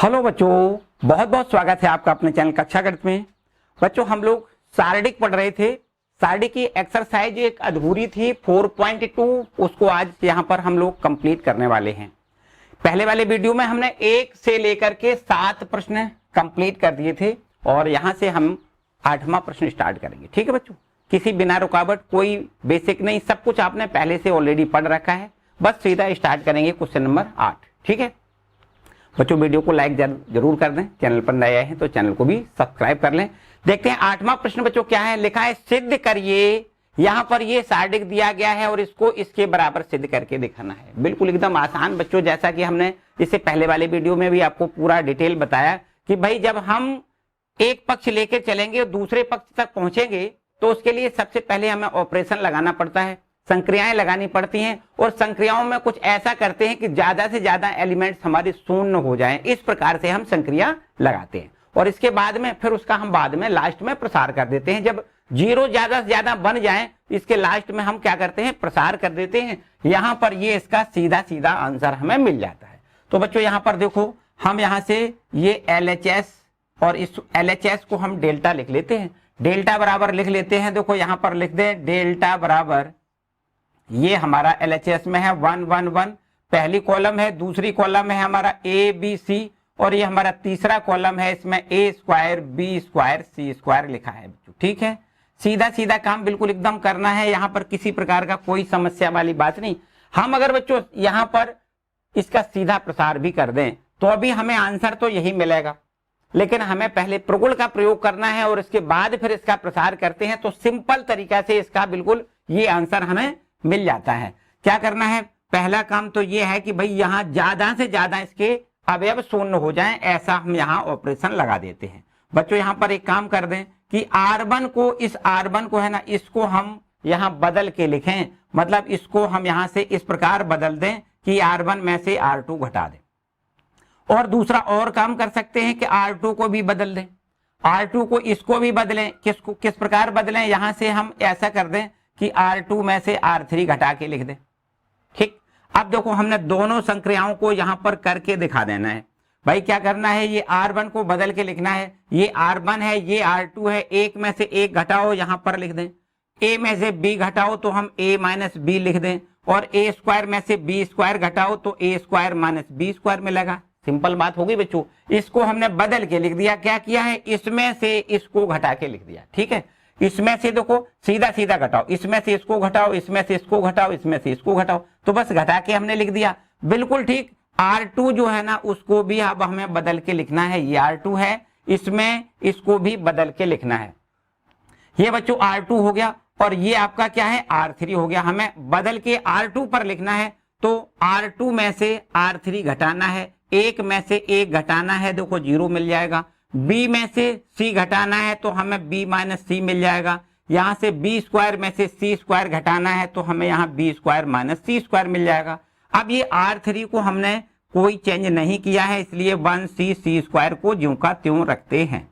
Hello बच्चों, बहुत बहुत स्वागत है आपका अपने चैनल कक्षा गणित में। बच्चों हम लोग शारीरिक पढ़ रहे थे। शारीरिक की एक्सरसाइज एक अधूरी थी 4.2, उसको आज यहाँ पर हम लोग कंप्लीट करने वाले हैं। पहले वाले वीडियो में हमने 1 से लेकर के 7 प्रश्न कंप्लीट कर दिए थे और यहाँ से हम 8वां प्रश्न स्टार्ट करेंगे। ठीक है बच्चों, किसी बिना रुकावट, कोई बेसिक नहीं, सब कुछ आपने पहले से ऑलरेडी पढ़ रखा है। बस सीधा स्टार्ट करेंगे क्वेश्चन नंबर 8। ठीक है बच्चों, वीडियो को लाइक जरूर कर दें, चैनल पर नए आए हैं तो चैनल को भी सब्सक्राइब कर लें। देखते हैं 8वां प्रश्न बच्चों क्या है। लिखा है सिद्ध करिए। यहाँ पर ये शारीरिक दिया गया है और इसको इसके बराबर सिद्ध करके दिखाना है। बिल्कुल एकदम आसान बच्चों, जैसा कि हमने इससे पहले वाले वीडियो में भी आपको पूरा डिटेल बताया कि भाई जब हम एक पक्ष लेकर चलेंगे और दूसरे पक्ष तक पहुंचेंगे तो उसके लिए सबसे पहले हमें ऑपरेशन लगाना पड़ता है, संक्रियाएं लगानी पड़ती हैं और संक्रियाओं में कुछ ऐसा करते हैं कि ज्यादा से ज्यादा एलिमेंट्स हमारे शून्य हो जाएं। इस प्रकार से हम संक्रिया लगाते हैं और इसके बाद में फिर उसका हम बाद में लास्ट में प्रसार कर देते हैं। जब जीरो ज्यादा से ज्यादा बन जाए इसके लास्ट में हम क्या करते हैं, प्रसार कर देते हैं। यहाँ पर ये इसका सीधा सीधा आंसर हमें मिल जाता है। तो बच्चों यहाँ पर देखो, हम यहाँ से ये LHS और इस LHS को हम डेल्टा लिख लेते हैं। डेल्टा बराबर लिख लेते हैं। देखो यहाँ पर लिख दें डेल्टा बराबर, ये हमारा LHS में है 1 1 1, पहली कॉलम है, दूसरी कॉलम है हमारा ABC और ये हमारा तीसरा कॉलम है, इसमें A square B square C square लिखा है। ठीक है, सीधा सीधा काम बिल्कुल एकदम करना है। यहाँ पर किसी प्रकार का कोई समस्या वाली बात नहीं। हम अगर बच्चों यहाँ पर इसका सीधा प्रसार भी कर दें तो अभी हमें आंसर तो यही मिलेगा, लेकिन हमें पहले प्रगुण का प्रयोग करना है और इसके बाद फिर इसका प्रसार करते हैं तो सिंपल तरीका से इसका बिल्कुल ये आंसर हमें मिल जाता है। क्या करना है, पहला काम तो ये है कि भाई यहाँ ज्यादा से ज्यादा इसके अवयव शून्य हो जाएं, ऐसा हम यहाँ ऑपरेशन लगा देते हैं। बच्चों यहाँ पर एक काम कर दें कि R1 को, इस R1 को है ना, इसको हम यहाँ बदल के लिखें। मतलब इसको हम यहाँ से इस प्रकार बदल दें कि R1 में से R2 घटा दें। और दूसरा और काम कर सकते हैं कि R2 को भी बदल दें, R2 को इसको भी बदलें। किस प्रकार बदलें, यहाँ से हम ऐसा कर दें कि R2 में से R3 घटा के लिख दें। ठीक, अब देखो हमने दोनों संक्रियाओं को यहाँ पर करके दिखा देना है। भाई क्या करना है, ये R1 को बदल के लिखना है। ये R1 है, ये R2 है, एक में से एक घटाओ, यहाँ पर लिख दें। A में से B घटाओ तो हम A माइनस B लिख दें और A स्क्वायर में से B स्क्वायर घटाओ तो A square minus B square मिलेगा। सिंपल बात होगी बच्चों। इसको हमने बदल के लिख दिया। क्या किया है, इसमें से इसको घटा के लिख दिया। ठीक है, इसमें से देखो सीधा सीधा घटाओ, इसमें से इसको घटाओ, इसमें से इसको घटाओ, इसमें से इसको घटाओ, तो बस घटा के हमने लिख दिया। बिल्कुल ठीक। R2 जो है ना, उसको भी अब हमें बदल के लिखना है। ये R2 है, इसमें इसको भी बदल के लिखना है। ये बच्चों R2 हो गया और ये आपका क्या है, R3 हो गया। हमें बदल के R2 पर लिखना है तो R2 में से R3 घटाना है, एक में से एक घटाना है, देखो 0 मिल जाएगा। B में से C घटाना है तो हमें B माइनस C मिल जाएगा। यहाँ से B स्क्वायर में से C स्क्वायर घटाना है तो हमें यहाँ B square minus C square मिल जाएगा। अब ये R3 को हमने कोई चेंज नहीं किया है, इसलिए 1C स्क्वायर को ज्यों का त्यों रखते हैं।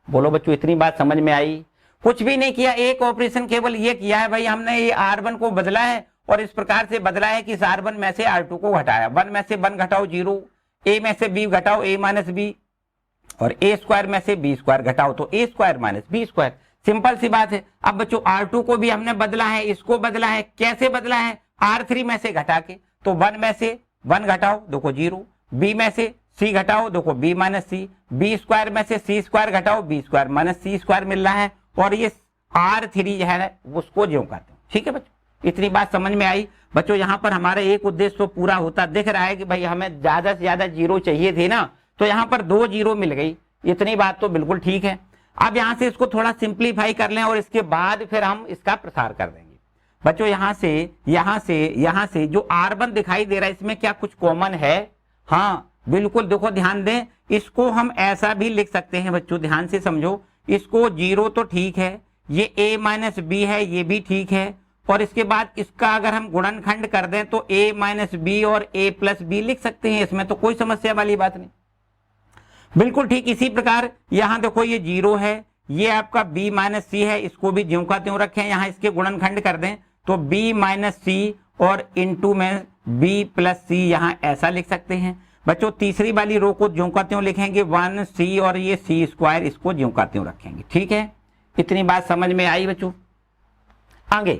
बोलो बच्चों, इतनी बात समझ में आई? कुछ भी नहीं किया, एक ऑपरेशन केवल ये किया है भाई, हमने ये R1 को बदला है और इस प्रकार से बदला है कि R1 में से R2 को घटाया। 1 में से 1 घटाओ 0, A में से B घटाओ A माइनस B और A स्क्वायर में से B स्क्वायर घटाओ तो A square minus B square. Simple सी बात है। अब बच्चों R2 को भी हमने बदला है, इसको बदला है। कैसे बदला है, R3 में से घटा के, तो 1 में से 1 घटाओ देखो 0, B में से C घटाओ देखो B minus C, B square में से C स्क्वायर घटाओ B square minus C square मिल रहा है और ये R3 जो है उसको ज्यों करते हैं। ठीक है बच्चों, इतनी बात समझ में आई? बच्चों यहाँ पर हमारा एक उद्देश्य तो पूरा होता दिख रहा है कि भाई हमें ज्यादा से ज्यादा 0 चाहिए थे ना, तो यहाँ पर 2 0 मिल गई। इतनी बात तो बिल्कुल ठीक है। अब यहाँ से इसको थोड़ा सिंप्लीफाई कर लें और इसके बाद फिर हम इसका प्रसार कर देंगे। बच्चों यहाँ से जो R1 दिखाई दे रहा है, इसमें क्या कुछ कॉमन है? हाँ बिल्कुल, देखो ध्यान दें, इसको हम ऐसा भी लिख सकते हैं। बच्चों ध्यान से समझो, इसको 0 तो ठीक है, ये A माइनस B है, ये भी ठीक है, और इसके बाद इसका अगर हम गुणनखंड कर दें तो A माइनस B और A प्लस B लिख सकते हैं। इसमें तो कोई समस्या वाली बात नहीं। बिल्कुल ठीक। इसी प्रकार यहाँ देखो ये 0 है, ये आपका B माइनस C है, इसको भी ज्यों का त्यों रखें। यहाँ इसके गुणनखंड कर दें तो B माइनस C और इंटू में B प्लस C यहाँ ऐसा लिख सकते हैं। बच्चों तीसरी वाली रो को ज्यों का त्यों लिखेंगे 1c और ये c स्क्वायर इसको ज्यों का त्यों रखेंगे। ठीक है, इतनी बात समझ में आई बच्चों। आगे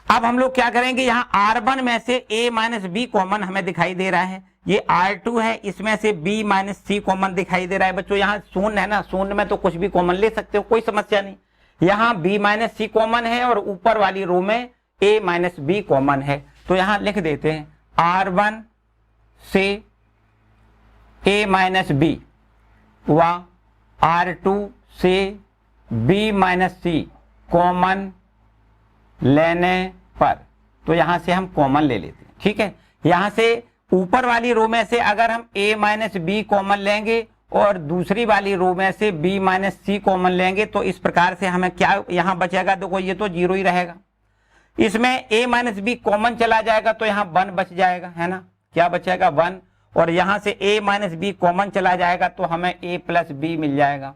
अब हम लोग क्या करेंगे, यहाँ R1 में से a माइनस बी कॉमन हमें दिखाई दे रहा है, ये R2 है, इसमें से b माइनस सी कॉमन दिखाई दे रहा है। बच्चों यहाँ शून्य है ना, शून्य में तो कुछ भी कॉमन ले सकते हो, कोई समस्या नहीं। यहाँ b माइनस सी कॉमन है और ऊपर वाली रो में a माइनस बी कॉमन है, तो यहाँ लिख देते हैं R1 से a माइनस बी व R2 से b माइनस सी कॉमन लेने पर, तो यहां से हम कॉमन ले लेते हैं। ठीक है, यहां से ऊपर वाली रो में से अगर हम a माइनस बी कॉमन लेंगे और दूसरी वाली रो में से b माइनस सी कॉमन लेंगे, तो इस प्रकार से हमें क्या यहां बचेगा, देखो ये तो जीरो ही रहेगा, इसमें a माइनस बी कॉमन चला जाएगा तो यहाँ 1 बच जाएगा, है ना, क्या बचेगा 1, और यहां से a माइनस बी कॉमन चला जाएगा तो हमें a प्लस बी मिल जाएगा।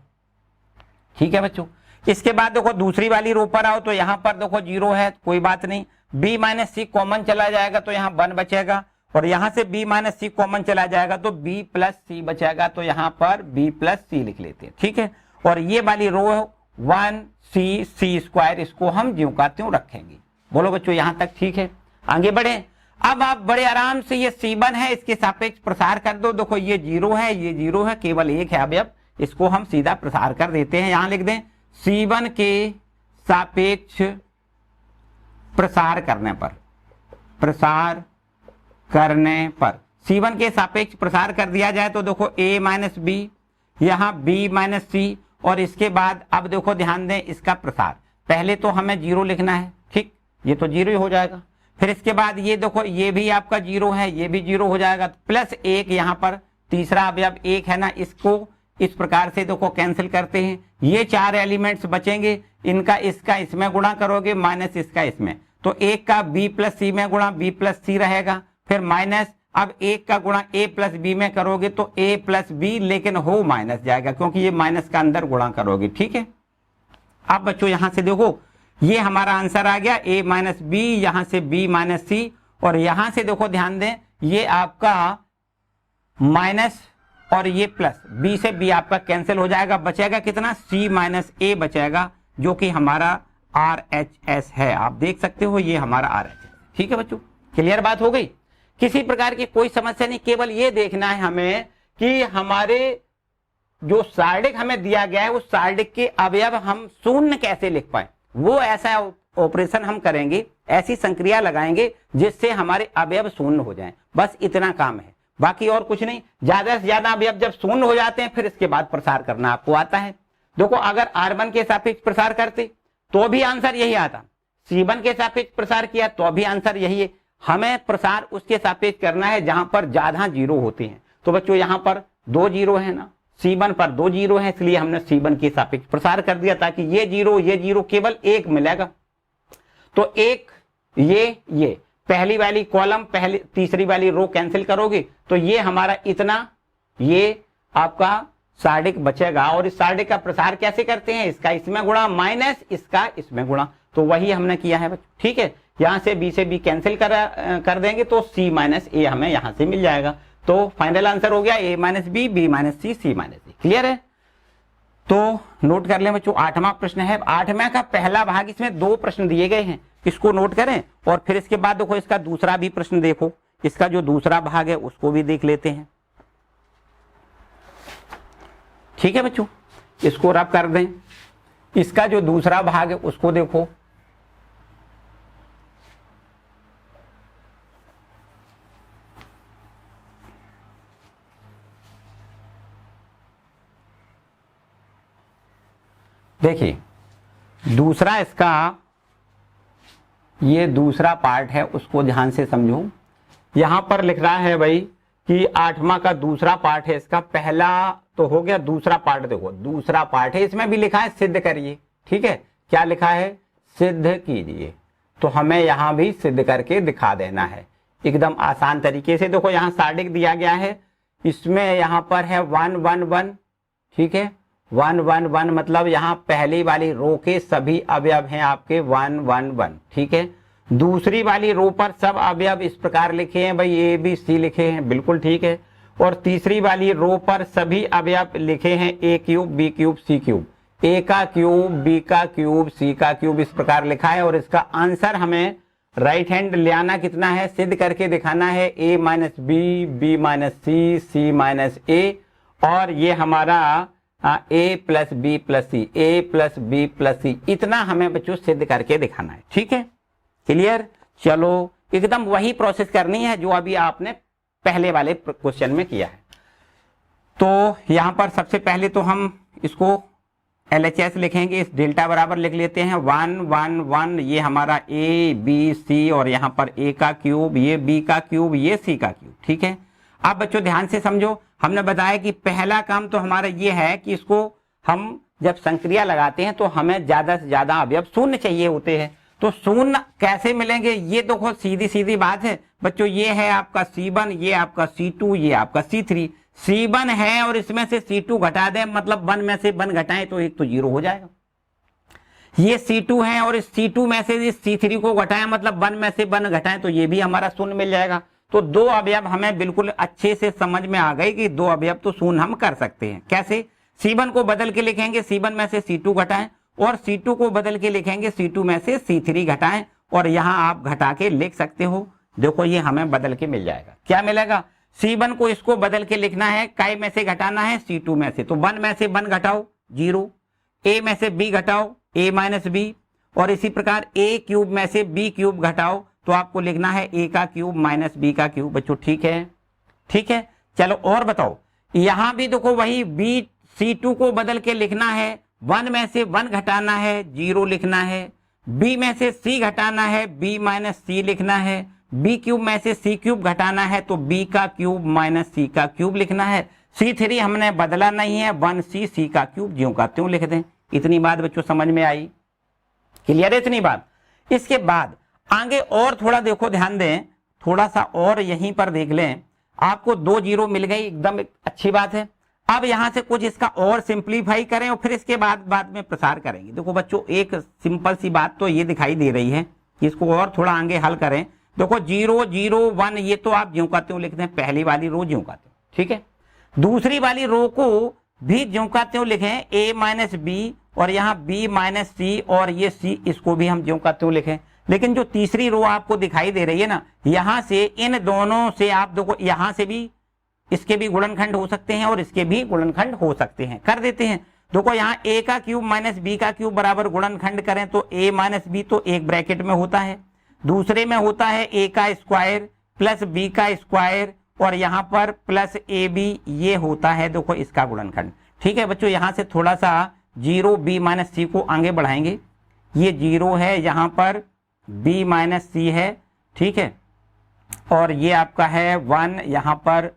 ठीक है बच्चों, इसके बाद देखो दूसरी वाली रो पर आओ तो यहाँ पर देखो जीरो है, कोई बात नहीं, b माइनस सी कॉमन चला जाएगा तो यहाँ 1 बचेगा, और यहाँ से b माइनस सी कॉमन चला जाएगा तो b प्लस सी बचेगा, तो यहाँ पर b प्लस सी लिख लेते हैं। ठीक है, और ये वाली रो 1c सी स्क्वायर इसको हम ज्यों का त्यों रखेंगे। बोलो बच्चों यहाँ तक ठीक है, आगे बढ़े। अब आप बड़े आराम से ये C1 है इसके सापेक्ष प्रसार कर दो, देखो ये जीरो है, ये जीरो है, केवल एक है, अब इसको हम सीधा प्रसार कर देते हैं। यहाँ लिख दें C1 के सापेक्ष प्रसार करने पर C1 के सापेक्ष प्रसार कर दिया जाए तो देखो a माइनस बी, यहाँ b माइनस सी, और इसके बाद अब देखो ध्यान दें इसका प्रसार, पहले तो हमें जीरो लिखना है, ठीक, ये तो जीरो ही हो जाएगा, फिर इसके बाद ये देखो ये भी आपका जीरो है, ये भी जीरो हो जाएगा, प्लस एक यहाँ पर तीसरा अवयव एक है ना, इसको इस प्रकार से देखो कैंसिल करते हैं, ये 4 एलिमेंट्स बचेंगे, इनका इसका इसमें गुणा करोगे माइनस इसका इसमें, तो एक का b प्लस सी में गुणा b प्लस सी रहेगा, फिर माइनस अब एक का गुणा a प्लस बी में करोगे तो a प्लस बी, लेकिन हो माइनस जाएगा क्योंकि ये माइनस का अंदर गुणा करोगे। ठीक है, अब बच्चों यहां से देखो ये हमारा आंसर आ गया a माइनस बी, यहां से b माइनस सी, और यहां से देखो ध्यान दें ये आपका माइनस और ये प्लस, b से b आपका कैंसिल हो जाएगा, बचेगा कितना c माइनस a बचेगा, जो कि हमारा RHS है, आप देख सकते हो ये हमारा RHS। ठीक है बच्चों, क्लियर बात हो गई, किसी प्रकार की कोई समस्या नहीं, केवल ये देखना है हमें कि हमारे जो सार्डिक हमें दिया गया है उस सार्डिक के अवयव हम शून्य कैसे लिख पाए, वो ऐसा ऑपरेशन हम करेंगे, ऐसी संक्रिया लगाएंगे जिससे हमारे अवयव शून्य हो जाएं, बस इतना काम है, बाकी और कुछ नहीं। ज्यादा से ज्यादा अवयव जब शून्य हो जाते हैं फिर इसके बाद प्रसार करना आपको आता है। देखो अगर R1 के सापेक्ष प्रसार करते तो भी आंसर यही आता, C1 के सापेक्ष प्रसार किया तो भी आंसर यही है, हमें प्रसार उसके सापेक्ष करना है जहां पर ज्यादा जीरो होते हैं। तो बच्चों यहाँ पर 2 जीरो है ना, C1 पर 2 जीरो है, इसलिए हमने C1 के सापेक्ष प्रसार कर दिया ताकि ये जीरो केवल एक मिलेगा। तो एक ये पहली वाली कॉलम पहली तीसरी वाली रो कैंसिल करोगे तो ये हमारा इतना ये आपका सार्डिक बचेगा, और इस सार्डिक का प्रसार कैसे करते हैं, इसका इसमें गुणा माइनस इसका इसमें गुणा, तो वही हमने किया है बच्चों। ठीक है, यहां से b कैंसिल कर देंगे तो c माइनस ए हमें यहां से मिल जाएगा, तो फाइनल आंसर हो गया a minus B, b minus C, c minus D. Clear है, तो नोट कर लें बच्चों 8वां प्रश्न है। 8वां का पहला भाग, इसमें 2 प्रश्न दिए गए हैं, इसको नोट करें, और फिर इसके बाद देखो इसका दूसरा भी प्रश्न देखो, इसका जो दूसरा भाग है उसको भी देख लेते हैं। ठीक है बच्चों, इसको रब कर दें, इसका जो दूसरा भाग है उसको देखो। देखिए दूसरा इसका ये दूसरा पार्ट है, उसको ध्यान से समझो। यहां पर लिख रहा है भाई कि 8वां का दूसरा पार्ट है, इसका पहला तो हो गया, दूसरा पार्ट देखो, दूसरा पार्ट है, इसमें भी लिखा है सिद्ध करिए। ठीक है, क्या लिखा है, सिद्ध कीजिए, तो हमें यहां भी सिद्ध करके दिखा देना है एकदम आसान तरीके से। देखो यहां सार्डिक दिया गया है, इसमें यहां पर है 1 1 1, ठीक है, 1 1 1 मतलब यहाँ पहली वाली रो के सभी अवयव हैं आपके 1 1 1। ठीक है, दूसरी वाली रो पर सब अवयव इस प्रकार लिखे हैं भाई, A B C लिखे हैं, बिल्कुल ठीक है, और तीसरी वाली रो पर सभी अवयव लिखे हैं a cube b cube c cube. a का क्यूब b का क्यूब c का क्यूब इस प्रकार लिखा है और इसका आंसर हमें राइट हैंड ले आना कितना है, सिद्ध करके दिखाना है a minus B, b minus C, c minus a और ये हमारा a plus B plus C, a plus B plus C, इतना हमें बच्चों सिद्ध करके दिखाना है। ठीक है, क्लियर। चलो एकदम वही प्रोसेस करनी है जो अभी आपने पहले वाले क्वेश्चन में किया है। तो यहां पर सबसे पहले तो हम इसको LHS लिखेंगे, इस डेल्टा बराबर लिख लेते हैं 1 1 1, ये हमारा a b c और यहाँ पर a का क्यूब, ये b का क्यूब, ये c का क्यूब। ठीक है, अब बच्चों ध्यान से समझो, हमने बताया कि पहला काम तो हमारा ये है कि इसको हम जब संक्रिया लगाते हैं तो हमें ज्यादा से ज्यादा अवयव शून्य चाहिए होते हैं। तो शून्य कैसे मिलेंगे, ये देखो सीधी सीधी बात है बच्चों, ये है आपका C1, ये आपका C2, ये आपका C3। C1 है और इसमें से C2 घटा दें, मतलब 1 में से 1 घटाएं तो एक तो 0 हो जाएगा। ये C2 है और इस C2 में से इस C3 को घटाएं, मतलब 1 में से 1 घटाएं तो ये भी हमारा शून्य मिल जाएगा। तो दो अवयव हमें बिल्कुल अच्छे से समझ में आ गए कि दो अवयव तो शून्य हम कर सकते हैं। कैसे, C1 को बदल के लिखेंगे C1 में से C2 घटाएं और C2 को बदल के लिखेंगे C2 में से C3 घटाएं और यहां आप घटा के लिख सकते हो। देखो ये हमें बदल के मिल जाएगा, क्या मिलेगा, C1 को इसको बदल के लिखना है, काय में से घटाना है C2 में से, तो 1 में से 1 घटाओ 0, a में से b घटाओ a माइनस बी और इसी प्रकार a क्यूब में से b क्यूब घटाओ तो आपको लिखना है a का क्यूब माइनस b का क्यूब। बच्चों ठीक है, ठीक है। चलो और बताओ, यहां भी देखो वही b C2 को बदल के लिखना है, 1 में से 1 घटाना है 0 लिखना है, b में से c घटाना है b माइनस सी लिखना है, b क्यूब में से c क्यूब घटाना है तो b का क्यूब माइनस c का क्यूब लिखना है। C3 हमने बदला नहीं है, 1c c का क्यूब ज्यों का त्यों लिख दें। इतनी बात बच्चों समझ में आई, क्लियर है इतनी बात। इसके बाद आगे और थोड़ा देखो, ध्यान दें, थोड़ा सा और यहीं पर देख लें, आपको 2 0 मिल गई, एकदम अच्छी बात है। अब यहां से कुछ इसका और सिंप्लीफाई करें और फिर इसके बाद में प्रसार करेंगे। देखो बच्चों एक सिंपल सी बात तो ये दिखाई दे रही है कि इसको और थोड़ा आगे हल करें। देखो 0 0 1 ये तो आप ज्यों का त्यों लिखते हैं, पहली वाली रो ज्यों का त्यों, ठीक है। दूसरी वाली रो को भी ज्यों का त्यों लिखें, a माइनस बी और यहाँ b माइनस सी और ये c, इसको भी हम ज्यों का त्यों लिखें। लेकिन जो तीसरी रो आपको दिखाई दे रही है ना, यहां से इन दोनों से आप देखो, यहां से भी इसके भी गुणनखंड हो सकते हैं और इसके भी गुणनखंड हो सकते हैं, कर देते हैं। देखो यहाँ a का क्यूब माइनस b का क्यूब बराबर गुणनखंड करें तो a माइनस बी तो एक ब्रैकेट में होता है, दूसरे में होता है a का स्क्वायर प्लस b का स्क्वायर और यहाँ पर प्लस ab, ये होता है देखो इसका गुणनखंड। ठीक है बच्चों, यहाँ से थोड़ा सा 0 b माइनस सी को आगे बढ़ाएंगे, ये 0 है, यहाँ पर b माइनस सी है, ठीक है, और ये आपका है 1, यहाँ पर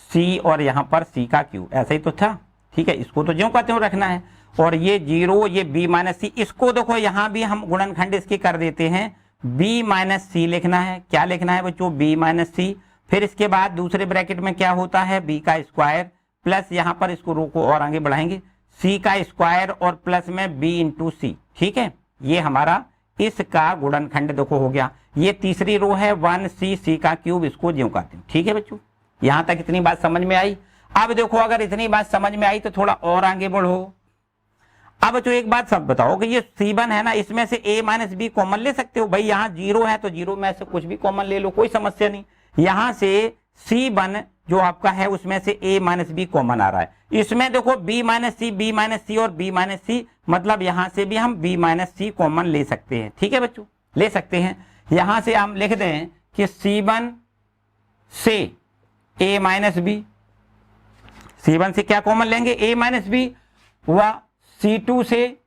c और यहाँ पर c का क्यूब, ऐसा ही तो था। ठीक है, इसको तो ज्यों का त्यों रखना है और ये 0, ये b माइनस सी, इसको देखो यहाँ भी हम गुणनखंड इसके कर देते हैं, b माइनस सी लिखना है। क्या लिखना है बच्चों, b माइनस सी। फिर इसके बाद दूसरे ब्रैकेट में क्या होता है, b का स्क्वायर प्लस यहाँ पर इसको रो को और आगे बढ़ाएंगे, c का स्क्वायर और प्लस में b इंटू सी। ठीक है, ये हमारा इसका गुणनखंड देखो हो गया। ये तीसरी रो है 1c c का क्यूब, इसको ज्यों का त्यों। ठीक है बच्चों, यहां तक इतनी बात समझ में आई। अब देखो अगर इतनी बात समझ में आई तो थोड़ा और आगे बढ़ो। अब बच्चों एक बात सब बताओ कि ये C1 है ना, इसमें से a माइनस बी कॉमन ले सकते हो। भाई यहाँ 0 है तो 0 में से कुछ भी कॉमन ले लो, कोई समस्या नहीं। यहाँ से C1 जो आपका है उसमें से a माइनस बी कॉमन आ रहा है, इसमें देखो b माइनस सी और b माइनस सी, मतलब यहाँ से भी हम b माइनस सी कॉमन ले सकते हैं। ठीक है बच्चों, ले सकते हैं। यहाँ से हम लिख दें कि C1 से a माइनस बी, C1 से क्या कॉमन लेंगे, a माइनस बी, व C2 से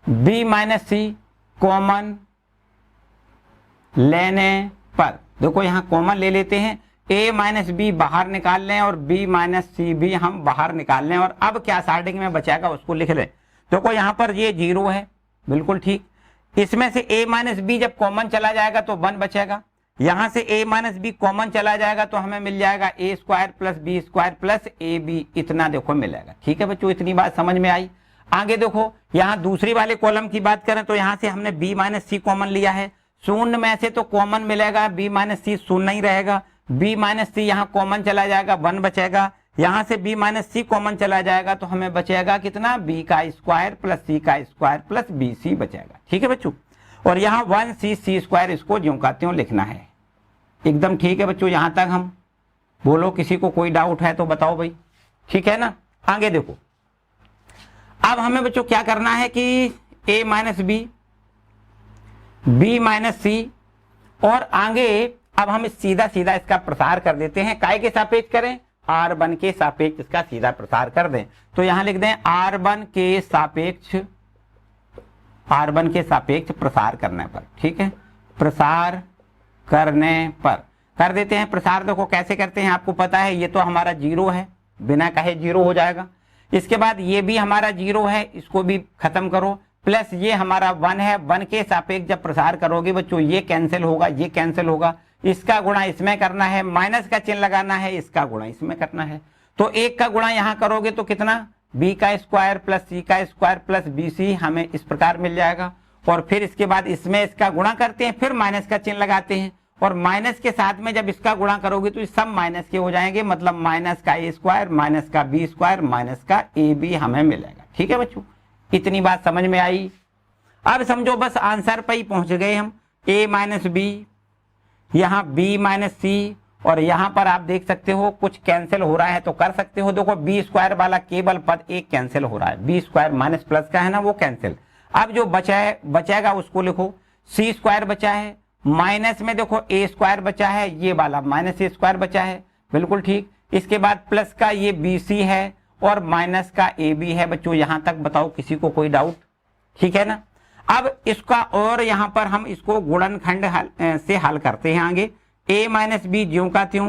b माइनस सी कॉमन लेने पर, देखो यहाँ कॉमन ले लेते हैं, a माइनस बी बाहर निकाल लें और b माइनस सी भी हम बाहर निकाल लें और अब क्या स्टार्टिंग में बचेगा उसको लिख लें। देखो यहाँ पर ये 0 है, बिल्कुल ठीक, इसमें से a माइनस बी जब कॉमन चला जाएगा तो 1 बचेगा, यहां से a माइनस बी कॉमन चला जाएगा तो हमें मिल जाएगा a square plus B square plus A B, इतना देखो मिलेगा। ठीक है बच्चों, इतनी बात समझ में आई। आगे देखो यहाँ दूसरी वाले कॉलम की बात करें तो यहाँ से हमने b माइनस सी कॉमन लिया है, शून्य में से तो कॉमन मिलेगा, b माइनस सी शून्य नहीं रहेगा, b माइनस सी यहाँ कॉमन चला जाएगा, 1 बचेगा, यहाँ से b माइनस सी कॉमन चला जाएगा तो हमें बचेगा कितना, b का स्क्वायर प्लस c का स्क्वायर प्लस bc बचेगा। ठीक है बच्चों, और यहाँ 1c स्क्वायर इसको ज्यों का त्यों लिखना है। एकदम ठीक है बच्चों, यहाँ तक हम बोलो, किसी को कोई डाउट है तो बताओ भाई, ठीक है ना। आगे देखो, अब हमें बच्चों क्या करना है कि a minus B, b minus C, और आगे अब हम सीधा सीधा इसका प्रसार कर देते हैं। काय के सापेक्ष करें, r1 के सापेक्ष इसका सीधा प्रसार कर दें। तो यहां लिख दें r1 के सापेक्ष प्रसार करने पर। ठीक है, प्रसार करने पर कर देते हैं प्रसार। देखो कैसे करते हैं, आपको पता है, ये तो हमारा 0 है, बिना कहे 0 हो जाएगा। इसके बाद ये भी हमारा 0 है, इसको भी खत्म करो, प्लस ये हमारा 1 है, 1 के सापेक्ष जब प्रसार करोगे बच्चों ये कैंसिल होगा, ये कैंसिल होगा, इसका गुणा इसमें करना है, माइनस का चिन्ह लगाना है, इसका गुणा इसमें करना है। तो 1 का गुणा यहाँ करोगे तो कितना, b का स्क्वायर प्लस c का स्क्वायर प्लस bc, हमें इस प्रकार मिल जाएगा। और फिर इसके बाद इसमें इसका गुणा करते हैं, फिर माइनस का चिन्ह लगाते हैं, और माइनस के साथ में जब इसका गुणा करोगे तो सब माइनस के हो जाएंगे, मतलब माइनस का a स्क्वायर माइनस का b स्क्वायर माइनस का ab हमें मिलेगा। ठीक है बच्चों, इतनी बात समझ में आई। अब समझो बस आंसर पर ही पहुंच गए हम, a माइनस बी, यहाँ b माइनस सी, और यहाँ पर आप देख सकते हो कुछ कैंसिल हो रहा है तो कर सकते हो। देखो बी स्क्वायर वाला केवल पद एक कैंसिल हो रहा है, बी स्क्वायर माइनस प्लस का है ना, वो कैंसिल। अब जो बचेगा उसको लिखो, सी स्क्वायर बचा है, माइनस में देखो ए स्क्वायर बचा है, ये वाला माइनस ए स्क्वायर बचा है, बिल्कुल ठीक। इसके बाद प्लस का ये बी सी है और माइनस का ए बी है। बच्चों यहाँ तक बताओ, किसी को कोई डाउट, ठीक है ना। अब इसका और यहाँ पर हम इसको गुणनखंड से हल करते हैं आगे। a माइनस बी ज्यों का त्यों,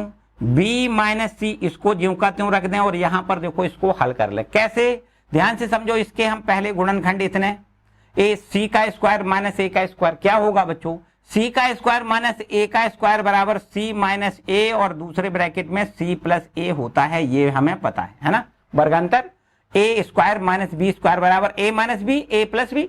b माइनस सी इसको ज्यों का त्यों रख दें, और यहाँ पर देखो इसको हल कर ले। कैसे, ध्यान से समझो। इसके हम पहले गुणनखंड इतने, a c का स्क्वायर माइनस a का स्क्वायर, क्या होगा बच्चों, c का स्क्वायर माइनस a का स्क्वायर बराबर c माइनस a, और दूसरे ब्रैकेट में c प्लस a होता है, ये हमें पता है ना। वर्गांतर a square minus b square बराबर a minus b, a plus b,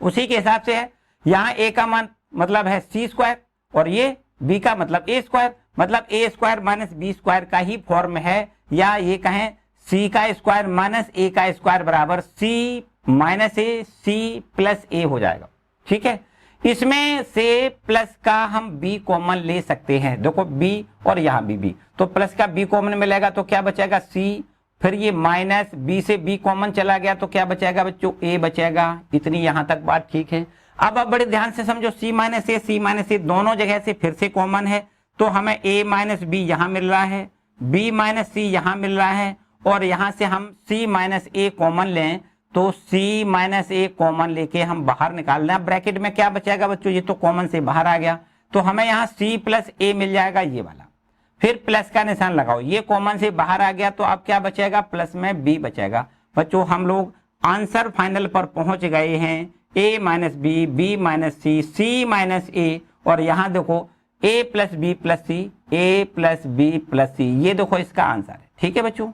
उसी के हिसाब से है। यहाँ a का मान मतलब है c स्क्वायर, और ये b का मतलब a स्क्वायर, मतलब a square minus b square का ही फॉर्म है, या ये कहें c का स्क्वायर माइनस a का स्क्वायर बराबर c minus a, c plus a हो जाएगा। ठीक है, इसमें से प्लस का हम b कॉमन ले सकते हैं। देखो b और यहाँ b, तो प्लस का b कॉमन मिलेगा तो क्या बचेगा c, फिर ये माइनस b से b कॉमन चला गया तो क्या बचेगा बच्चों, a बचेगा। इतनी यहाँ तक बात ठीक है। अब आप बड़े ध्यान से समझो, c माइनस a दोनों जगह से फिर से कॉमन है, तो हमें a माइनस बी यहाँ मिल रहा है, b माइनस सी यहाँ मिल रहा है, और यहाँ से हम c माइनस a कॉमन लें तो c माइनस a कॉमन लेके हम बाहर निकाल लें। ब्रैकेट में क्या बचेगा बच्चों, ये तो कॉमन से बाहर आ गया, तो हमें यहाँ c प्लस a मिल जाएगा, ये वाला। फिर प्लस का निशान लगाओ, ये कॉमन से बाहर आ गया तो अब क्या बचेगा, प्लस में b बचेगा। बच्चों हम लोग आंसर फाइनल पर पहुंच गए हैं, a minus B, b minus C, c minus a, और यहाँ देखो a plus B plus C, a plus B plus C, ये देखो इसका आंसर है। ठीक है बच्चों,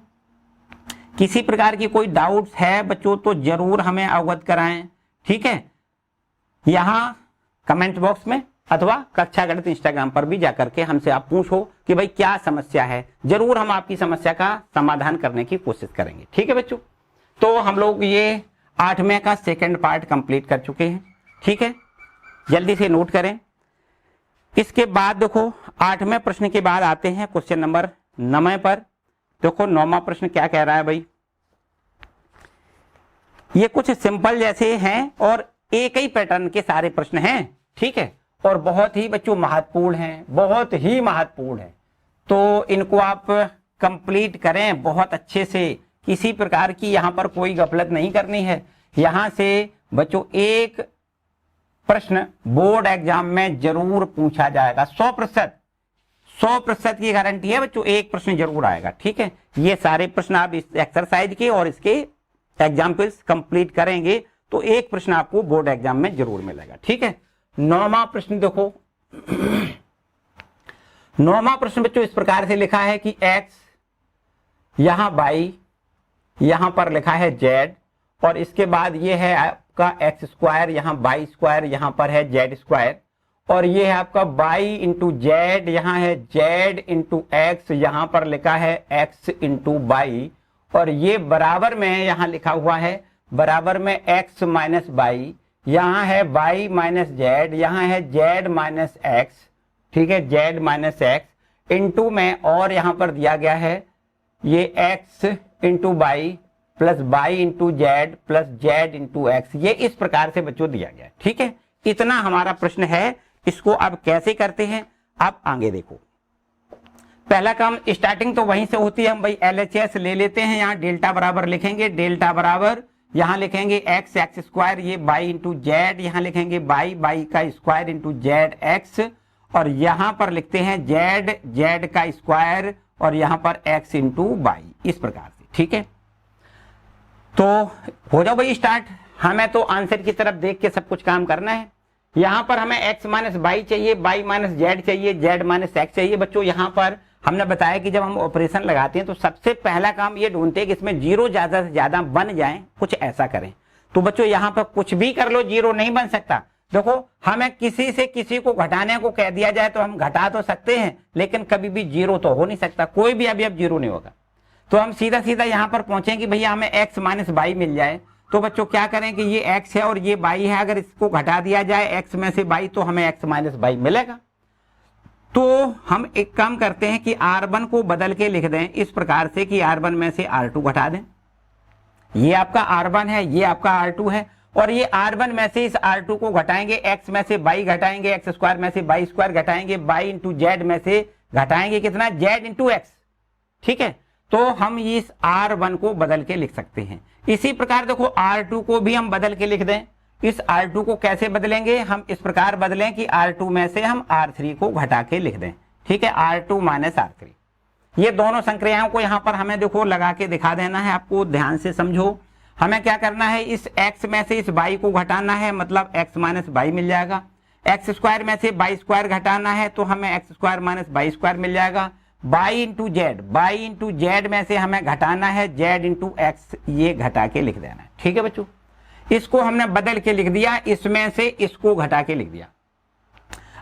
किसी प्रकार की कोई डाउट्स है बच्चों तो जरूर हमें अवगत कराएं। ठीक है, यहाँ कमेंट बॉक्स में अथवा कक्षा गणित इंस्टाग्राम पर भी जाकर के हमसे आप पूछो कि भाई क्या समस्या है, जरूर हम आपकी समस्या का समाधान करने की कोशिश करेंगे। ठीक है बच्चों, तो हम लोग ये 8वें का सेकंड पार्ट कंप्लीट कर चुके हैं। ठीक है, जल्दी से नोट करें। इसके बाद देखो 8वें प्रश्न के बाद आते हैं क्वेश्चन नंबर 9 पर। देखो 9वां प्रश्न क्या कह रहा है भाई, ये कुछ सिंपल जैसे हैं और एक ही पैटर्न के सारे प्रश्न हैं। ठीक है, और बहुत ही बच्चों महत्वपूर्ण हैं, बहुत ही महत्वपूर्ण है, तो इनको आप कंप्लीट करें बहुत अच्छे से। किसी प्रकार की यहाँ पर कोई गफलत नहीं करनी है। यहाँ से बच्चों एक प्रश्न बोर्ड एग्जाम में जरूर पूछा जाएगा, 100% की गारंटी है बच्चों, एक प्रश्न जरूर आएगा। ठीक है, ये सारे प्रश्न आप इस एक्सरसाइज के और इसके एग्जाम्पल्स कंप्लीट करेंगे तो एक प्रश्न आपको बोर्ड एग्जाम में जरूर मिलेगा। ठीक है, 9वां प्रश्न देखो। 9वां प्रश्न बच्चों इस प्रकार से लिखा है कि x, यहां y, यहां पर लिखा है z, और इसके बाद ये है आपका x स्क्वायर, यहां y स्क्वायर, यहां पर है z स्क्वायर, और ये है आपका y इंटू जेड, यहाँ है z इंटू एक्स, यहाँ पर लिखा है x इंटू वाई, और ये बराबर में यहाँ लिखा हुआ है बराबर में x माइनस वाई, यहाँ है y माइनस जेड, यहाँ है z माइनस एक्स, ठीक है, z माइनस एक्स इंटू में, और यहाँ पर दिया गया है ये x into Y plus Y into Z plus Z into X, ये इस प्रकार से बच्चों दिया गया है। ठीक है, इतना हमारा प्रश्न है। इसको अब कैसे करते हैं, आप आगे देखो। पहला काम स्टार्टिंग तो वहीं से होती है, हम भाई LHS ले लेते हैं। यहाँ डेल्टा बराबर लिखेंगे, डेल्टा बराबर यहाँ लिखेंगे एक्स एक्स स्क्वायर, ये बाई इंटू जेड, यहाँ लिखेंगे बाई बाई का स्क्वायर इंटू जेड एक्स, और यहाँ पर लिखते हैं जेड जेड का स्क्वायर, और यहाँ पर एक्स इंटू बाई, इस प्रकार से। ठीक है, तो हो जाओ भाई स्टार्ट। हमें तो आंसर की तरफ देख के सब कुछ काम करना है। यहाँ पर हमें x माइनस बाई चाहिए, बाई माइनस जेड चाहिए, जेड माइनस एक्स चाहिए। बच्चों यहाँ पर हमने बताया कि जब हम ऑपरेशन लगाते हैं तो सबसे पहला काम ये ढूंढते हैं कि इसमें जीरो ज्यादा से ज्यादा बन जाए, कुछ ऐसा करें। तो बच्चों यहाँ पर कुछ भी कर लो, जीरो नहीं बन सकता। देखो, हमें किसी से किसी को घटाने को कह दिया जाए तो हम घटा तो सकते हैं, लेकिन कभी भी जीरो तो हो नहीं सकता, कोई भी अभी अब जीरो नहीं होगा। तो हम सीधा सीधा यहाँ पर पहुंचेंगे, भैया हमें x माइनस बाई मिल जाए। तो बच्चों क्या करें कि ये x है और ये बाई है, अगर इसको घटा दिया जाए x में से बाई तो हमें x माइनस बाई मिलेगा। तो हम एक काम करते हैं कि R1 को बदल के लिख दें इस प्रकार से कि R1 में से R2 घटा दें। ये आपका R1 है, ये आपका R2 है, और ये R1 में से इस R2 को घटाएंगे, x में से बाई घटाएंगे, एक्स स्क्वायर में से बाई स्क्वायर घटाएंगे, बाई इंटू जेड में से घटाएंगे कितना, जेड इंटू एक्स। ठीक है, तो हम इस R1 को बदल के लिख सकते हैं। इसी प्रकार देखो R2 को भी हम बदल के लिख दें। इस R2 को कैसे बदलेंगे, हम इस प्रकार बदलें कि R2 में से हम R3 को घटा के लिख दें। ठीक है, R2 माइनस R3, ये दोनों संक्रियाओं को यहाँ पर हमें देखो लगा के दिखा देना है। आपको ध्यान से समझो, हमें क्या करना है, इस x में से इस बाई को घटाना है, मतलब x माइनस बाई मिल जाएगा। एक्स स्क्वायर में से बाई स्क्वायर घटाना है तो हमें x square minus y square मिल जाएगा। Y into z, y into z में से हमें घटाना है जेड इंटू एक्स, ये घटा के लिख देना है। ठीक है बच्चों, इसको हमने बदल के लिख दिया, इसमें से इसको घटा के लिख दिया।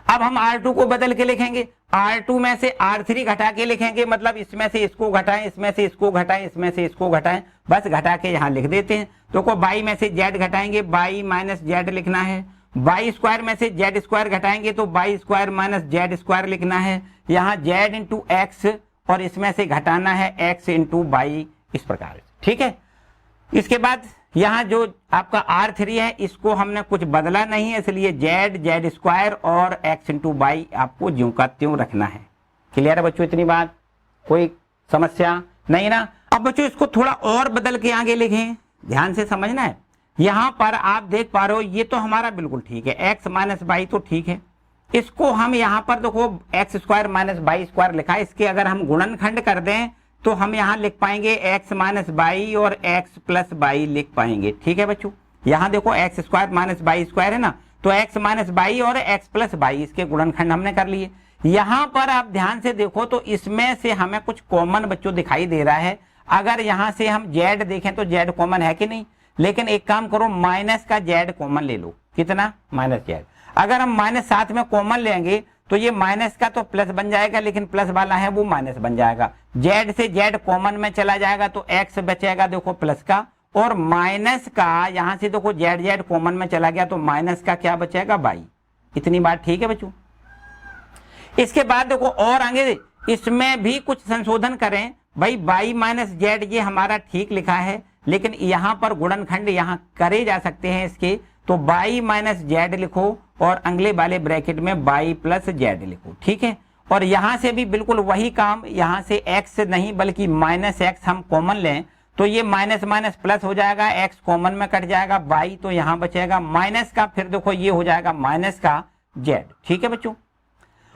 अब हम R2 को बदल के लिखेंगे, R2 में से R3 घटा के लिखेंगे, मतलब इसमें से इसको घटाएं, इसमें से इसको घटाएं, इसमें से इसको घटाएं, बस घटा के यहाँ लिख देते हैं। तो को बाई में से जेड घटाएंगे, बाई माइनस जेड लिखना है। बाई स्क्वायर में से जेड स्क्वायर घटाएंगे तो by square minus Z square लिखना है। यहाँ जेड इंटू एक्स, और इसमें से घटाना है एक्स इंटू बाई, इस प्रकार। ठीक है, इसके बाद यहाँ जो आपका R3 है इसको हमने कुछ बदला नहीं है, इसलिए जेड जेड स्क्वायर और एक्स इंटू बाई आपको ज्यों का त्यों रखना है। क्लियर है बच्चों, इतनी बात, कोई समस्या नहीं ना। अब बच्चों इसको थोड़ा और बदल के आगे लिखें, ध्यान से समझना है। यहाँ पर आप देख पा रहे हो ये तो हमारा बिल्कुल ठीक है, एक्स माइनस बाई तो ठीक है। इसको हम यहाँ पर देखो x square minus y square लिखा है, इसके अगर हम गुणनखंड कर दें तो हम यहाँ लिख पाएंगे एक्स माइनस बाई और एक्स प्लस बाई लिख पाएंगे। ठीक है बच्चों, यहाँ देखो x square minus y square है ना, तो एक्स माइनस बाई और एक्स प्लस बाई, इसके गुणनखंड हमने कर लिए। यहाँ पर आप ध्यान से देखो तो इसमें से हमें कुछ कॉमन बच्चों दिखाई दे रहा है। अगर यहाँ से हम जेड देखें तो जेड कॉमन है कि नहीं, लेकिन एक काम करो माइनस का जेड कॉमन ले लो, कितना, माइनस जेड। अगर हम माइनस साथ में कॉमन लेंगे तो ये माइनस का तो प्लस बन जाएगा, लेकिन प्लस वाला है वो माइनस बन जाएगा। जेड से जेड कॉमन में चला जाएगा तो एक्स बचेगा देखो प्लस का, और माइनस का यहाँ से देखो जेड जेड कॉमन में चला गया तो माइनस का क्या बचेगा, बाई। इतनी बात ठीक है बच्चों। इसके बाद देखो और आगे इसमें भी कुछ संशोधन करें भाई, बाई माइनस जेड ये हमारा ठीक लिखा है, लेकिन यहाँ पर गुणनखंड यहाँ करे जा सकते हैं इसके, तो बाई माइनस जेड लिखो और अगले वाले ब्रैकेट में बाई प्लस जेड लिखो। ठीक है, और यहाँ से भी बिल्कुल वही काम, यहाँ से एक्स नहीं बल्कि माइनस एक्स हम कॉमन लें तो ये माइनस माइनस प्लस हो जाएगा, एक्स कॉमन में कट जाएगा, बाई तो यहाँ बचेगा माइनस का, फिर देखो ये हो जाएगा माइनस का जेड। ठीक है बच्चों,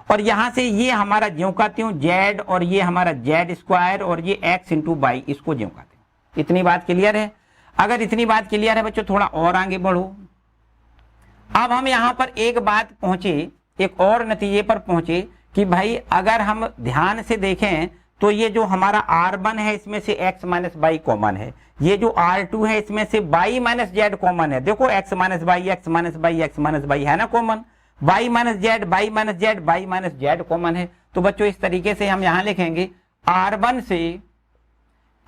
और यहाँ से ये हमारा ज्यों का त्यों जेड, और ये हमारा जेड स्क्वायर, और ये एक्स इंटू बाई, इसको ज्यों का त्यों। इतनी बात क्लियर है। अगर इतनी बात क्लियर है बच्चों, थोड़ा और आगे बढ़ो। अब हम यहाँ पर एक बात पहुंचे, एक और नतीजे पर पहुंचे कि भाई अगर हम ध्यान से देखें तो ये जो हमारा R1 है इसमें से x माइनस बाई कॉमन है, ये जो R2 है इसमें से बाई माइनस जेड कॉमन है। देखो x minus by, x minus by, x minus by है ना common, y minus Z, y minus Z, y minus Z common है। तो बच्चों इस तरीके से हम यहां लिखेंगे r1 से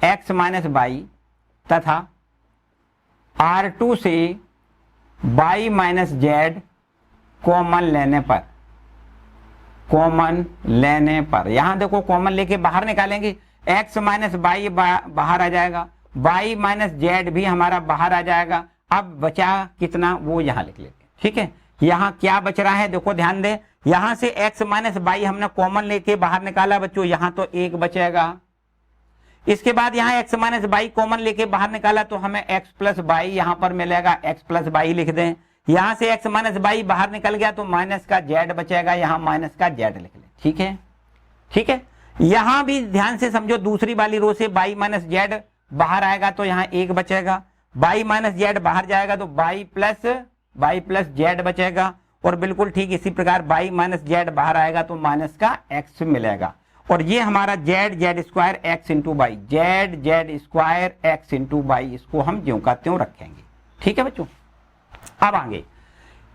x माइनस y तथा r2 से y माइनस जेड कॉमन लेने पर यहां देखो कॉमन लेके बाहर निकालेंगे, x माइनस y बाहर आ जाएगा, y माइनस जेड भी हमारा बाहर आ जाएगा। अब बचा कितना वो यहां लिख लेते हैं, ठीक है। यहां क्या बच रहा है देखो ध्यान दे, यहां से x माइनस y हमने कॉमन लेके बाहर निकाला बच्चों, यहां तो 1 बचेगा। इसके बाद यहाँ x माइनस y कॉमन लेके बाहर निकाला तो हमें x प्लस y यहां पर मिलेगा, x प्लस y लिख दें। यहां से x माइनस y बाहर निकल गया तो माइनस का z बचेगा, यहां माइनस का z लिख लें, ठीक है, ठीक है। यहां भी ध्यान से समझो, दूसरी वाली रो से y माइनस z बाहर आएगा तो यहाँ 1 बचेगा, y माइनस z बाहर जाएगा तो y प्लस z बचेगा, और बिल्कुल ठीक इसी प्रकार y माइनस z बाहर आएगा तो माइनस का x मिलेगा। और ये हमारा z square x into Y, z square x into Y, इसको हम ज्यों का त्यों रखेंगे, ठीक है बच्चों। अब आगे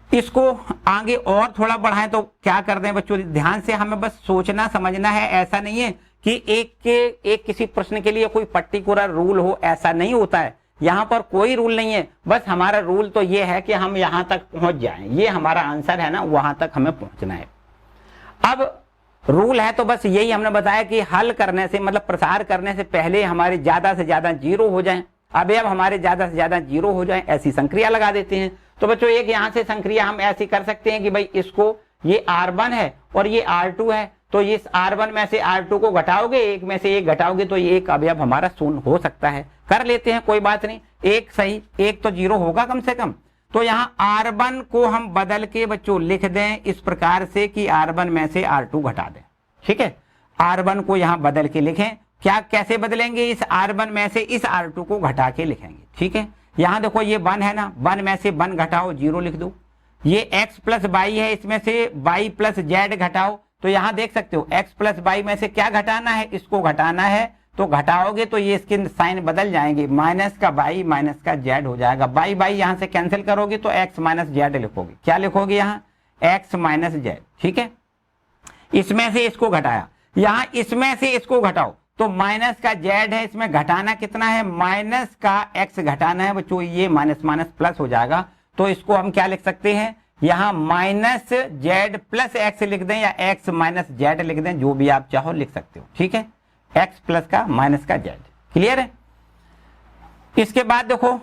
इसको आगे और थोड़ा बढ़ाएं तो क्या कर दें बच्चों, ध्यान से हमें बस सोचना समझना है। ऐसा नहीं है कि एक किसी प्रश्न के लिए कोई पर्टिकुलर रूल हो, ऐसा नहीं होता है। यहाँ पर कोई रूल नहीं है, बस हमारा रूल तो ये है कि हम यहाँ तक पहुंच जाएं, ये हमारा आंसर है ना, वहां तक हमें पहुंचना है। अब रूल है तो बस यही हमने बताया कि हल करने से मतलब प्रसार करने से पहले हमारे ज्यादा से ज्यादा 0 हो जाए। अब हमारे ज्यादा से ज्यादा 0 हो जाए ऐसी संक्रिया लगा देते हैं। तो बच्चों एक यहाँ से संक्रिया हम ऐसी कर सकते हैं कि भाई इसको, ये R1 है और ये R2 है, तो इस R1 में से R2 को घटाओगे, एक में से एक घटाओगे तो ये एक अवयव हमारा शून्य हो सकता है। कर लेते हैं, कोई बात नहीं, एक सही, एक तो 0 होगा कम से कम। तो यहाँ R1 को हम बदल के बच्चों लिख दें इस प्रकार से कि R1 में से R2 घटा दें, ठीक है। R1 को यहाँ बदल के लिखें, क्या कैसे बदलेंगे, इस R1 में से इस R2 को घटा के लिखेंगे, ठीक है। यहाँ देखो ये 1 है ना, 1 में से 1 घटाओ 0 लिख दो। ये x प्लस y है, इसमें से y प्लस z घटाओ, तो यहाँ देख सकते हो x प्लस y में से क्या घटाना है, इसको घटाना है। तो घटाओगे तो ये इसके साइन बदल जाएंगे, माइनस का y माइनस का z हो जाएगा। y यहाँ से कैंसिल करोगे तो x माइनस z लिखोगे, क्या लिखोगे यहाँ x माइनस z, ठीक है। इसमें से इसको घटाया, यहाँ इसमें से इसको घटाओ तो माइनस का z है, इसमें घटाना कितना है, माइनस का x घटाना है बच्चों, ये माइनस माइनस प्लस हो जाएगा। तो इसको हम क्या लिख सकते हैं, यहाँ माइनस z प्लस x लिख दें या x माइनस z लिख दें, जो भी आप चाहो लिख सकते हो, ठीक है। x प्लस का माइनस का z, क्लियर है। इसके बाद देखो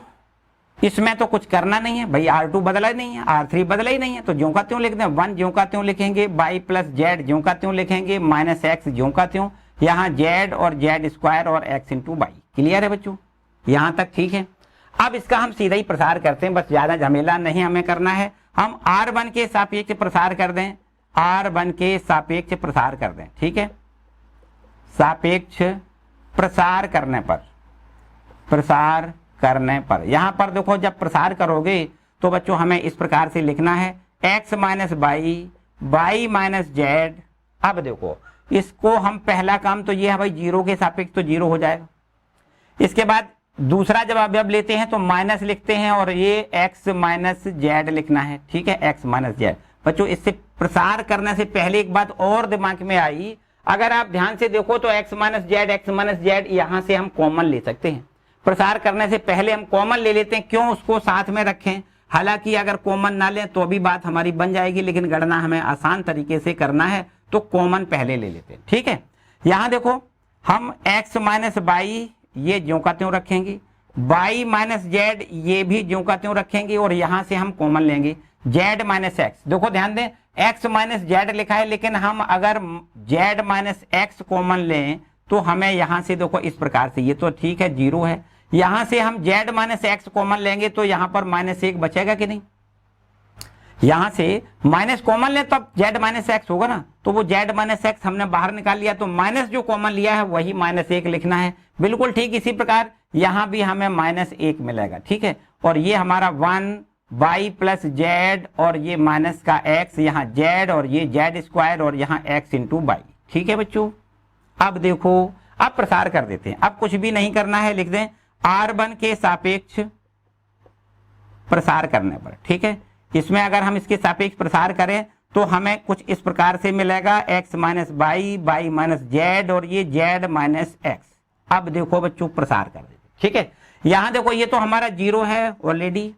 इसमें तो कुछ करना नहीं है भाई, R2 बदला ही नहीं है, R3 बदला ही नहीं है, तो ज्यों का त्यों लिख दें। 1 ज्यों का त्यों लिखेंगे, y प्लस z ज्यों का त्यों लिखेंगे, माइनस x ज्यों का त्यों, यहाँ z और z स्क्वायर और x इंटू वाई, क्लियर है बच्चों, यहाँ तक ठीक है। अब इसका हम सीधा ही प्रसार करते हैं, बस ज्यादा झमेला नहीं हमें करना है। हम R1 के सापेक्ष प्रसार कर दें, R1 के सापेक्ष प्रसार कर दें, ठीक है। सापेक्ष प्रसार करने पर यहां पर देखो जब प्रसार करोगे तो बच्चों हमें इस प्रकार से लिखना है x minus y minus z। अब देखो इसको हम पहला काम तो ये है भाई 0 के सापेक्ष तो 0 हो जाएगा। इसके बाद दूसरा जब अवयव लेते हैं तो माइनस लिखते हैं और ये x माइनस z लिखना है, ठीक है, x माइनस z। बच्चों इससे प्रसार करने से पहले एक बात और दिमाग में आई, अगर आप ध्यान से देखो तो x माइनस z यहां से हम कॉमन ले सकते हैं। प्रसार करने से पहले हम कॉमन ले लेते हैं, क्यों उसको साथ में रखें। हालांकि अगर कॉमन ना लें तो भी बात हमारी बन जाएगी, लेकिन गणना हमें आसान तरीके से करना है तो कॉमन पहले ले लेते हैं, ठीक है। यहां देखो हम x माइनस y ये ज्यों का त्यों रखेंगे, y माइनस z ये भी ज्यों का त्यों रखेंगे, और यहां से हम कॉमन लेंगे z माइनस x। देखो ध्यान दें x माइनस z लिखा है, लेकिन हम अगर z माइनस x कॉमन लें तो हमें यहां से देखो इस प्रकार से, ये तो ठीक है 0 है, यहां से हम z माइनस x कॉमन लेंगे तो यहां पर माइनस 1 बचेगा कि नहीं। यहां से माइनस कॉमन ले तब z माइनस x होगा ना, तो वो z माइनस x हमने बाहर निकाल लिया, तो माइनस जो कॉमन लिया है वही माइनस 1 लिखना है। बिल्कुल ठीक इसी प्रकार यहां भी हमें माइनस 1 मिलेगा, ठीक है। और ये हमारा 1 y प्लस z और ये माइनस का x, यहाँ z और ये z स्क्वायर और यहाँ x इंटू वाई, ठीक है बच्चों। अब देखो अब प्रसार कर देते हैं, अब कुछ भी नहीं करना है, लिख दें R1 के सापेक्ष प्रसार करने पर, ठीक है। इसमें अगर हम इसके सापेक्ष प्रसार करें तो हमें कुछ इस प्रकार से मिलेगा x minus by, by minus Z और ये z माइनस एक्स। अब देखो बच्चों प्रसार कर देते, ठीक है। यहां देखो ये तो हमारा 0 है ऑलरेडी।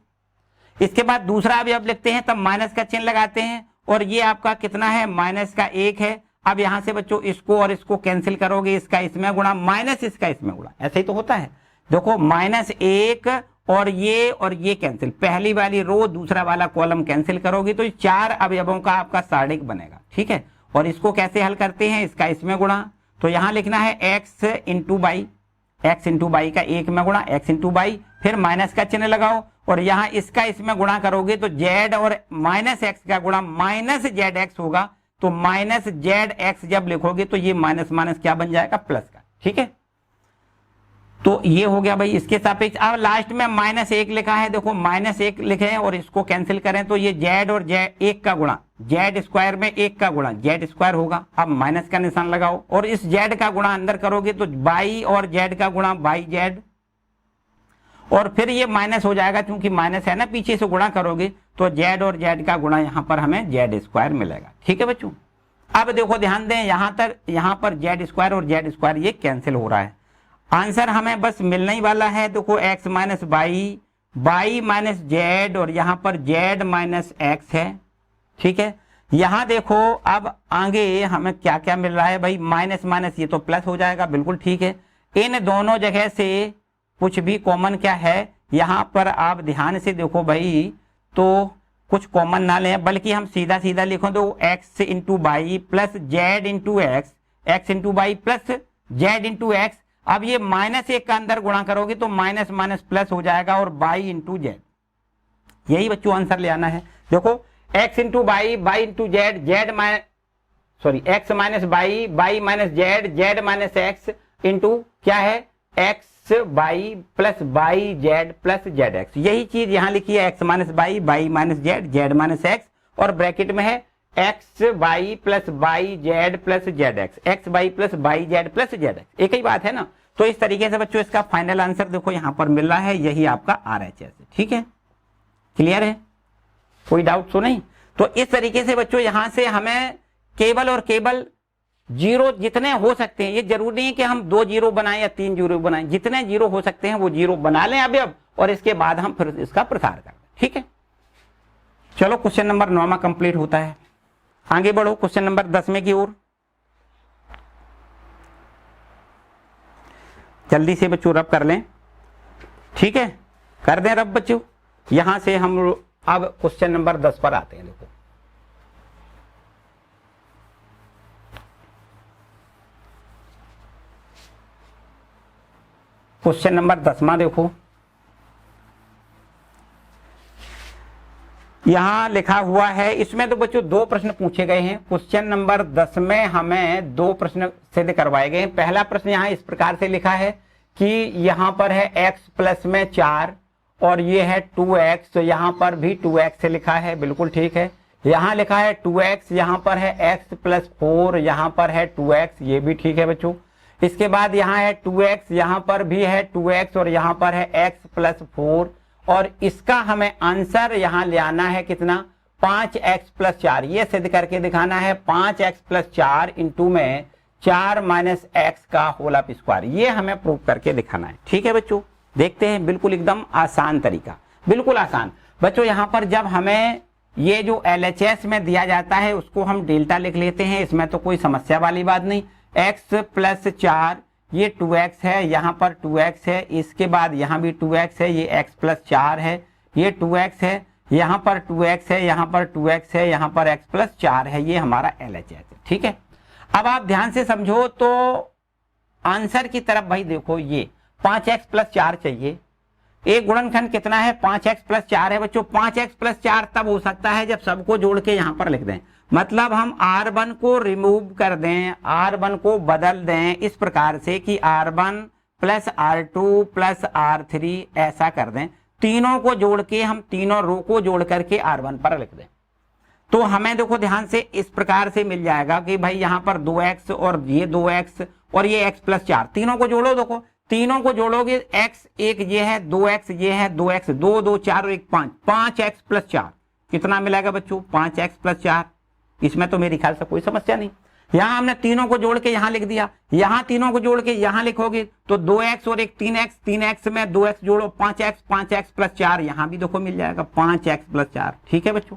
इसके बाद दूसरा अवयव लिखते हैं, तब माइनस का चिन्ह लगाते हैं और ये आपका कितना है, माइनस का 1 है। अब यहां से बच्चों इसको और इसको कैंसिल करोगे, इसका इसमें गुणा माइनस इसका इसमें गुणा, ऐसे ही तो होता है। देखो -1 और ये कैंसिल, पहली वाली रो दूसरा वाला कॉलम कैंसिल करोगे तो 4 अवयवों का आपका सारणिक बनेगा, ठीक है। और इसको कैसे हल करते हैं, इसका इसमें गुणा, तो यहां लिखना है x into by, x into by का 1 में गुणा, x इंटू बाई, फिर माइनस का चिन्ह लगाओ और यहां इसका इसमें गुणा करोगे तो z और माइनस एक्स का गुणा माइनस जेड एक्स होगा। तो माइनस जेड एक्स जब लिखोगे तो ये माइनस माइनस क्या बन जाएगा, प्लस का, ठीक है। तो ये हो गया भाई इसके सापेक्ष। अब लास्ट में -1 लिखा है, देखो -1 लिखे हैं और इसको कैंसिल करें तो ये z और z1 का गुणा, z स्क्वायर में 1 का गुणा z स्क्वायर होगा। अब माइनस का निशान लगाओ और इस z का गुणा अंदर करोगे तो बाई और z का गुणा बाई z, और फिर ये माइनस हो जाएगा, क्योंकि माइनस है ना, पीछे से गुणा करोगे तो z और z का गुणा यहाँ पर हमें z स्क्वायर मिलेगा, ठीक है बच्चों। अब देखो ध्यान दें, यहाँ पर z स्क्वायर और z स्क्वायर ये कैंसिल हो रहा है। आंसर हमें बस मिलने ही वाला है, देखो x minus by, by minus Z और यहाँ पर z माइनस एक्स है, ठीक है। यहाँ देखो अब आगे हमें क्या क्या मिल रहा है भाई, माइनस माइनस ये तो प्लस हो जाएगा, बिल्कुल ठीक है। इन दोनों जगह से कुछ भी कॉमन क्या है, यहाँ पर आप ध्यान से देखो भाई, तो कुछ कॉमन ना लें, बल्कि हम सीधा सीधा लिखो तो x into by plus Z into x, x into by plus Z into x. अब ये -1 का अंदर गुणा करोगे तो माइनस माइनस प्लस हो जाएगा और बाई इंटू जेड, यही बच्चों आंसर ले आना है। देखो x into by, by into Z, x minus by, by minus Z, Z minus x into क्या है, x by plus by Z plus Z x. यही चीज यहाँ लिखी है, x minus by, by minus Z, Z minus x, और bracket में है x by plus by Z plus Z x, x by plus by Z plus Z x, एक ही बात है ना। तो इस तरीके से बच्चों इसका फाइनल आंसर देखो यहाँ पर मिल रहा है, यही आपका RHS है, ठीक है। क्लियर है, कोई डाउट तो नहीं। तो इस तरीके से बच्चों यहाँ से हमें केवल और केवल जीरो जितने हो सकते हैं, ये जरूरी नहीं है कि हम 2 जीरो बनाएं या 3 जीरो बनाएं, जितने जीरो हो सकते हैं वो जीरो बना लें अभी अब, और इसके बाद हम फिर इसका प्रसार कर दें, ठीक है। चलो क्वेश्चन नंबर 9 कंप्लीट होता है, आगे बढ़ो क्वेश्चन नंबर 10 की ओर। जल्दी से बच्चों रब कर लें, ठीक है, कर दें रब बच्चों। यहां से हम अब क्वेश्चन नंबर 10 पर आते हैं। देखो क्वेश्चन नंबर 10 देखो, यहां लिखा हुआ है, इसमें तो बच्चों 2 प्रश्न पूछे गए हैं। क्वेश्चन नंबर 10 में हमें 2 प्रश्न सिद्ध करवाए गए हैं। पहला प्रश्न यहां इस प्रकार से लिखा है कि यहां पर है x प्लस में 4 और ये है 2x, तो यहां पर भी 2x से लिखा है, बिल्कुल ठीक है। यहां लिखा है 2x, यहां पर है x प्लस 4, यहां पर है 2x, ये भी ठीक है बच्चों। इसके बाद यहाँ है 2x, यहाँ पर भी है 2x और यहाँ पर है x प्लस 4, और इसका हमें आंसर यहाँ ले आना है कितना, 5x प्लस 4, ये सिद्ध करके दिखाना है। 5x प्लस 4 इंटू में 4 माइनस एक्स का होल ऑफ स्क्वायर, ये हमें प्रूव करके दिखाना है, ठीक है बच्चों। देखते हैं, बिल्कुल एकदम आसान तरीका, बिल्कुल आसान बच्चों। यहाँ पर जब हमें ये जो LHS में दिया जाता है उसको हम डेल्टा लिख लेते हैं, इसमें तो कोई समस्या वाली बात नहीं। x प्लस 4, ये 2x है, यहाँ पर 2x है, इसके बाद यहाँ भी 2x है, ये x प्लस 4 है, ये 2x है, यहाँ पर 2x है, यहाँ पर 2x है, यहाँ पर x प्लस 4 है, ये हमारा LHS है, ठीक है। अब आप ध्यान से समझो तो आंसर की तरफ भाई देखो, ये 5x प्लस 4 चाहिए। एक गुणनखंड कितना है, 5x प्लस 4 है बच्चों। 5x प्लस 4 तब हो सकता है जब सबको जोड़ के यहाँ पर लिख दें, मतलब हम R1 को रिमूव कर दें, R1 को बदल दें इस प्रकार से कि R1 plus R2 plus R3 ऐसा कर दें। तीनों को जोड़ के हम तीनों रो को जोड़ करके R1 पर लिख दें, तो हमें देखो ध्यान से इस प्रकार से मिल जाएगा कि भाई यहाँ पर 2x और ये 2x और ये x प्लस 4, तीनों को जोड़ो। देखो तीनों को जोड़ोगे, x एक ये है, 2x ये है, 2x 2 2 4 और 1 5, 5x प्लस 4, कितना मिलेगा बच्चों 5x प्लस 4। इसमें तो मेरे ख्याल से कोई समस्या नहीं। यहां हमने तीनों को जोड़ के यहां लिख दिया, यहां तीनों को जोड़ के यहां लिखोगे तो 2x और एक 3x, 3x में 2x जोड़ो 5x, 5x प्लस 4 यहां भी देखो मिल जाएगा 5x प्लस 4। ठीक है बच्चों,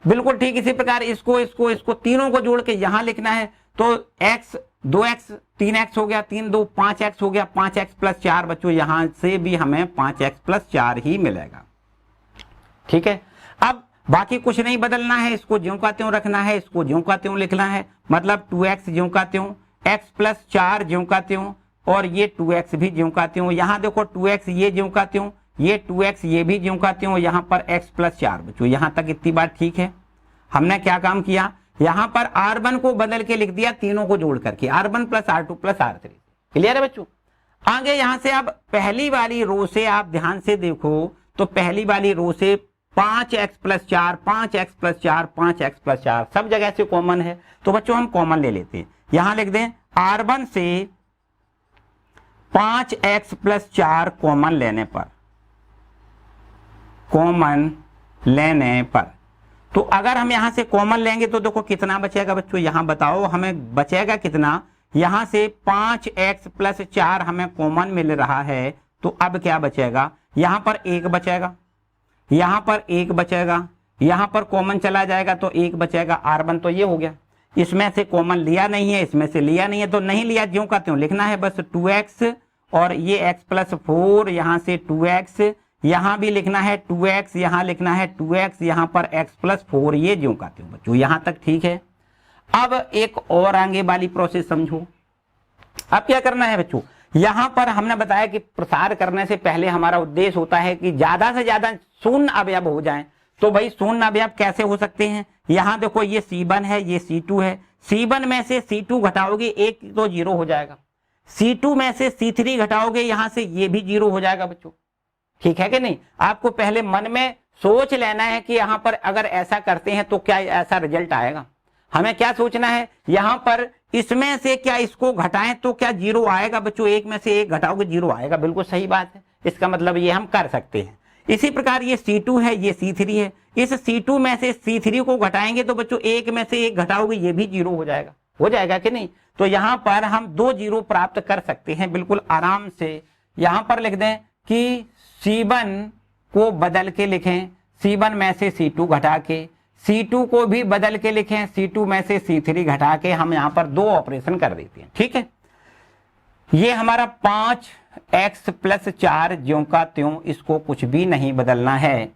बिल्कुल ठीक। इसी प्रकार इसको तीनों को जोड़ के यहां लिखना है तो x 2x 3x हो गया, 3 2 5x हो गया, 5x प्लस 4 बच्चों यहां से भी हमें 5x प्लस 4 ही मिलेगा। ठीक है, अब बाकी कुछ नहीं बदलना है, इसको ज्यों का त्यों रखना है, इसको ज्यों का त्यों लिखना है, मतलब 2x ज्यों का त्यों, x प्लस 4 ज्यों का त्यों, और ये 2x भी ज्यों का त्यों। यहां देखो 2x ये ज्यों का त्यों, ये 2x ये भी ज्यों का त्यों, यहां पर x प्लस 4 बच्चों। यहां तक इतनी बात ठीक है। हमने क्या काम किया, यहां पर R1 को बदल के लिख दिया तीनों को जोड़ करके, R1 plus R2 plus R3। Clear है बच्चों। आगे यहां से अब पहली वाली रो से आप ध्यान से देखो तो पहली वाली रो से 5x plus 4, 5x plus 4, 5x plus 4 सब जगह से कॉमन है, तो बच्चों हम कॉमन ले लेते हैं। यहां लिख दें R1 से 5x प्लस 4 कॉमन लेने पर तो अगर हम यहां से कॉमन लेंगे तो देखो कितना बचेगा बच्चों, यहां बताओ हमें बचेगा कितना। यहां से 5x प्लस 4 हमें कॉमन मिल रहा है, तो अब क्या बचेगा, यहां पर 1 बचेगा, यहां पर 1 बचेगा, यहां पर कॉमन चला जाएगा तो 1 बचेगा। R1 तो ये हो गया, इसमें से कॉमन लिया नहीं है, इसमें से लिया नहीं है, तो नहीं लिया ज्यों का त्यों लिखना है बस 2x और ये x प्लस 4, यहां से 2x, यहां भी लिखना है 2x, यहां लिखना है 2x, यहां पर x प्लस 4 ये ज्यों का त्यों बच्चों। यहां तक ठीक है। अब एक और आगे वाली प्रोसेस समझो। अब क्या करना है बच्चों, यहां पर हमने बताया कि प्रसार करने से पहले हमारा उद्देश्य होता है कि ज्यादा से ज्यादा शून्य अवयव हो जाएं। तो भाई शून्य अवयव कैसे हो सकते हैं, यहां देखो ये C1 है, ये C2 है, C1 में से C2 घटाओगे 1 तो 0 हो जाएगा, C2 में से C3 घटाओगे यहां से ये भी 0 हो जाएगा बच्चों। ठीक है कि नहीं। आपको पहले मन में सोच लेना है कि यहां पर अगर ऐसा करते हैं तो क्या ऐसा रिजल्ट आएगा। हमें क्या सोचना है, यहां पर इसमें से क्या इसको घटाएं तो क्या 0 आएगा बच्चों, 1 में से 1 घटाओगे 0 आएगा, बिल्कुल सही बात है। इसका मतलब ये हम कर सकते हैं। इसी प्रकार ये C2 है, ये C3 है, इस C2 में से C3 को घटाएंगे तो बच्चों 1 में से 1 घटाओगे ये भी 0 हो जाएगा कि नहीं। तो यहां पर हम 2 0 प्राप्त कर सकते हैं बिल्कुल आराम से। यहां पर लिख दें कि C1 को बदल के लिखें, C1 में से C2 घटा के, C2 को भी बदल के लिखें, C2 में से C3 घटा के, हम यहां पर 2 ऑपरेशन कर देते हैं। ठीक है, ये हमारा 5x प्लस 4 ज्यों का त्यों, इसको कुछ भी नहीं बदलना है।